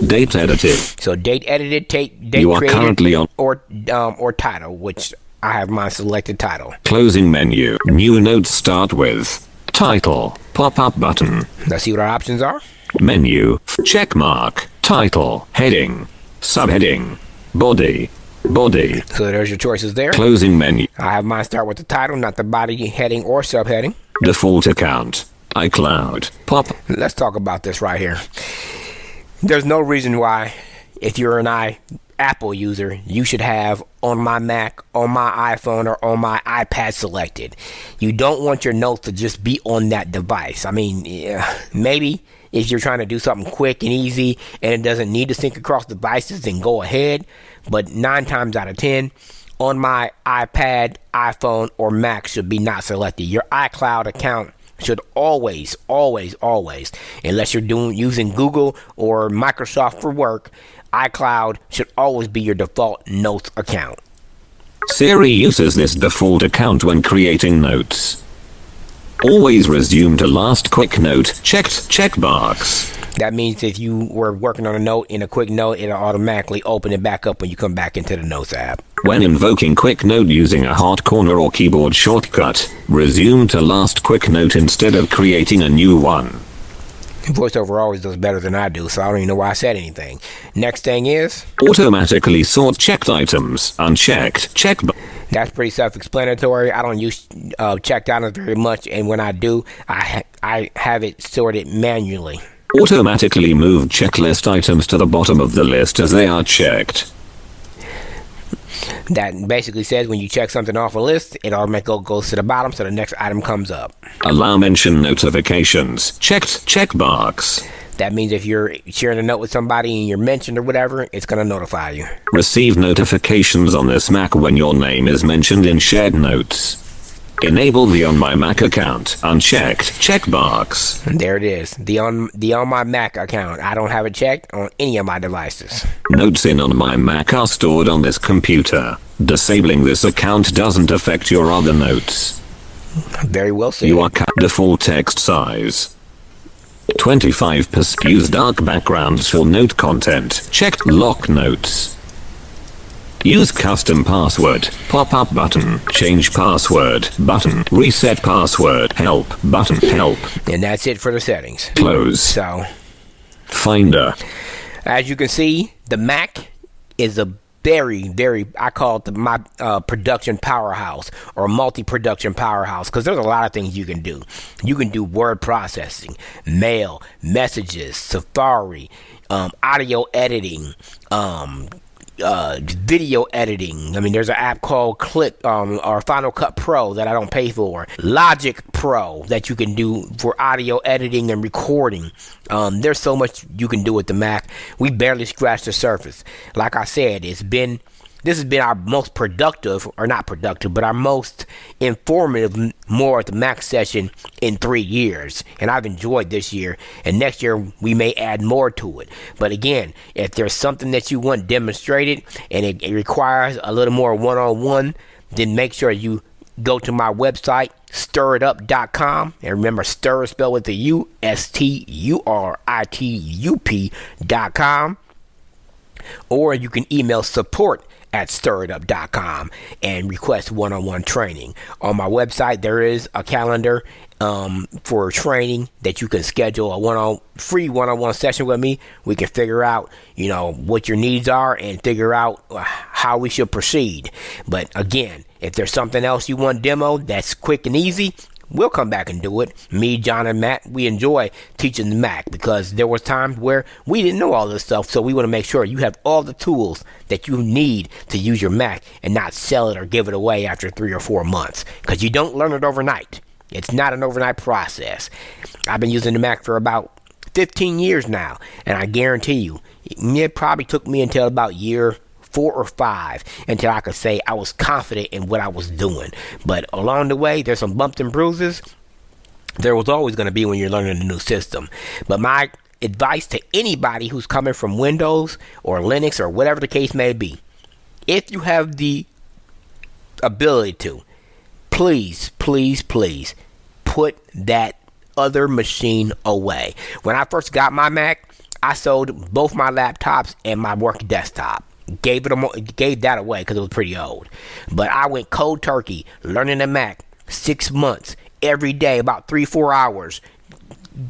date edited. So date edited, date you are created, currently on or title, which I have mine selected title. Closing menu, new notes start with title, pop-up button. Let's see what our options are. Menu, checkmark, title, heading, subheading, body, Body. So there's your choices there. Closing menu. I have mine start with the title, not the body heading or subheading. Default account. iCloud. Pop. Let's talk about this right here. There's no reason why, if you're an Apple user, you should have on my Mac, on my iPhone, or on my iPad selected. You don't want your notes to just be on that device. I mean, maybe if you're trying to do something quick and easy and it doesn't need to sync across devices, then go ahead. But 9 times out of 10, on my iPad, iPhone, or Mac should be not selected. Your iCloud account should always, unless you're using Google or Microsoft for work, iCloud should always be your default notes account. Siri uses this default account when creating notes. Always resume to last quick note checked checkbox. That means if you were working on a note in a quick note, it'll automatically open it back up when you come back into the Notes app. When invoking quick note using a hot corner or keyboard shortcut, resume to last quick note instead of creating a new one. VoiceOver always does better than I do, so I don't even know why I said anything. Next thing is automatically sort checked items, unchecked checkbox. That's pretty self-explanatory. I don't use checked items very much, and when I do, I have it sorted manually. Automatically move checklist items to the bottom of the list as they are checked. That basically says when you check something off a list, it automatically goes to the bottom so the next item comes up. Allow mention notifications. Checked checkbox. That means if you're sharing a note with somebody and you're mentioned or whatever, it's going to notify you. Receive notifications on this Mac when your name is mentioned in shared notes. Enable the On My Mac account. Unchecked checkbox. And there it is. The on My Mac account. I don't have it checked on any of my devices. Notes in On My Mac are stored on this computer. Disabling this account doesn't affect your other notes. Very well said. You are default text size 25%. Use dark backgrounds for note content. Checked lock notes. Use custom password, pop-up button, change password, button, reset password, help, button, help. And that's it for the settings. Close. So, Finder. As you can see, the Mac is a very, I call it my production powerhouse or multi-production powerhouse, because there's a lot of things you can do. You can do word processing, mail, messages, Safari, audio editing, video editing. I mean, there's an app called Clip or Final Cut Pro that I don't pay for. Logic Pro that you can do for audio editing and recording. There's so much you can do with the Mac. We barely scratched the surface. Like I said, this has been our most productive, or not productive, but our most informative More at the Mac session in 3 years. And I've enjoyed this year. And next year, we may add more to it. But again, if there's something that you want demonstrated and it requires a little more one-on-one, then make sure you go to my website, stirritup.com. And remember, stir is spelled with the U, STURITUP.com. Or you can email support@stirritup.com and request one-on-one training. On my website, there is a calendar for training that you can schedule a free one-on-one session with me. We can figure out, what your needs are and figure out how we should proceed. But again, if there's something else you want demoed that's quick and easy, we'll come back and do it. Me, John, and Matt, we enjoy teaching the Mac because there was times where we didn't know all this stuff. So we want to make sure you have all the tools that you need to use your Mac and not sell it or give it away after 3 or 4 months, because you don't learn it overnight. It's not an overnight process. I've been using the Mac for about 15 years now, and I guarantee you, it probably took me until about year 4 or 5 until I could say I was confident in what I was doing. But along the way, there's some bumps and bruises. There was always going to be when you're learning a new system. But my advice to anybody who's coming from Windows or Linux or whatever the case may be, if you have the ability to, please put that other machine away. When I first got my Mac, I sold both my laptops and my work desktop. Gave that away because it was pretty old. But I went cold turkey learning the Mac 6 months every day, about 3-4 hours,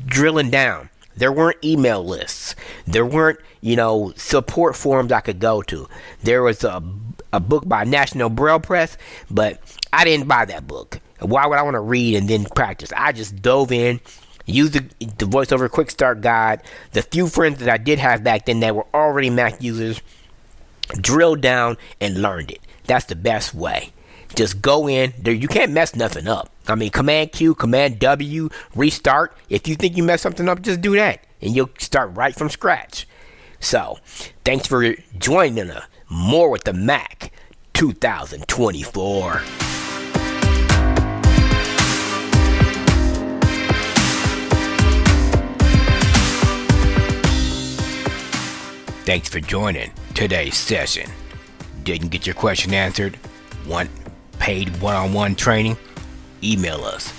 drilling down. There weren't email lists. There weren't support forums I could go to. There was a a book by National Braille Press, but I didn't buy that book. Why would I want to read and then practice? I just dove in, used the voiceover quick start guide. The few friends that I did have back then that were already Mac users, drilled down and learned it. That's the best way. Just go in there. You can't mess nothing up. I mean, Command Q, Command W, restart. If you think you messed something up, just do that, and you'll start right from scratch. So, thanks for joining us. More with the Mac 2024. Thanks for joining today's session. Didn't get your question answered? Want paid one-on-one training? Email us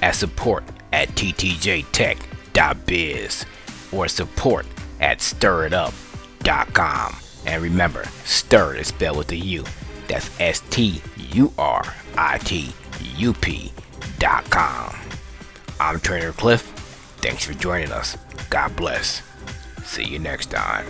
at support@ttjtech.biz or support@stiritup.com. And remember, stir is spelled with a U. That's STURITUP.com. I'm Trainer Cliff. Thanks for joining us. God bless. See you next time.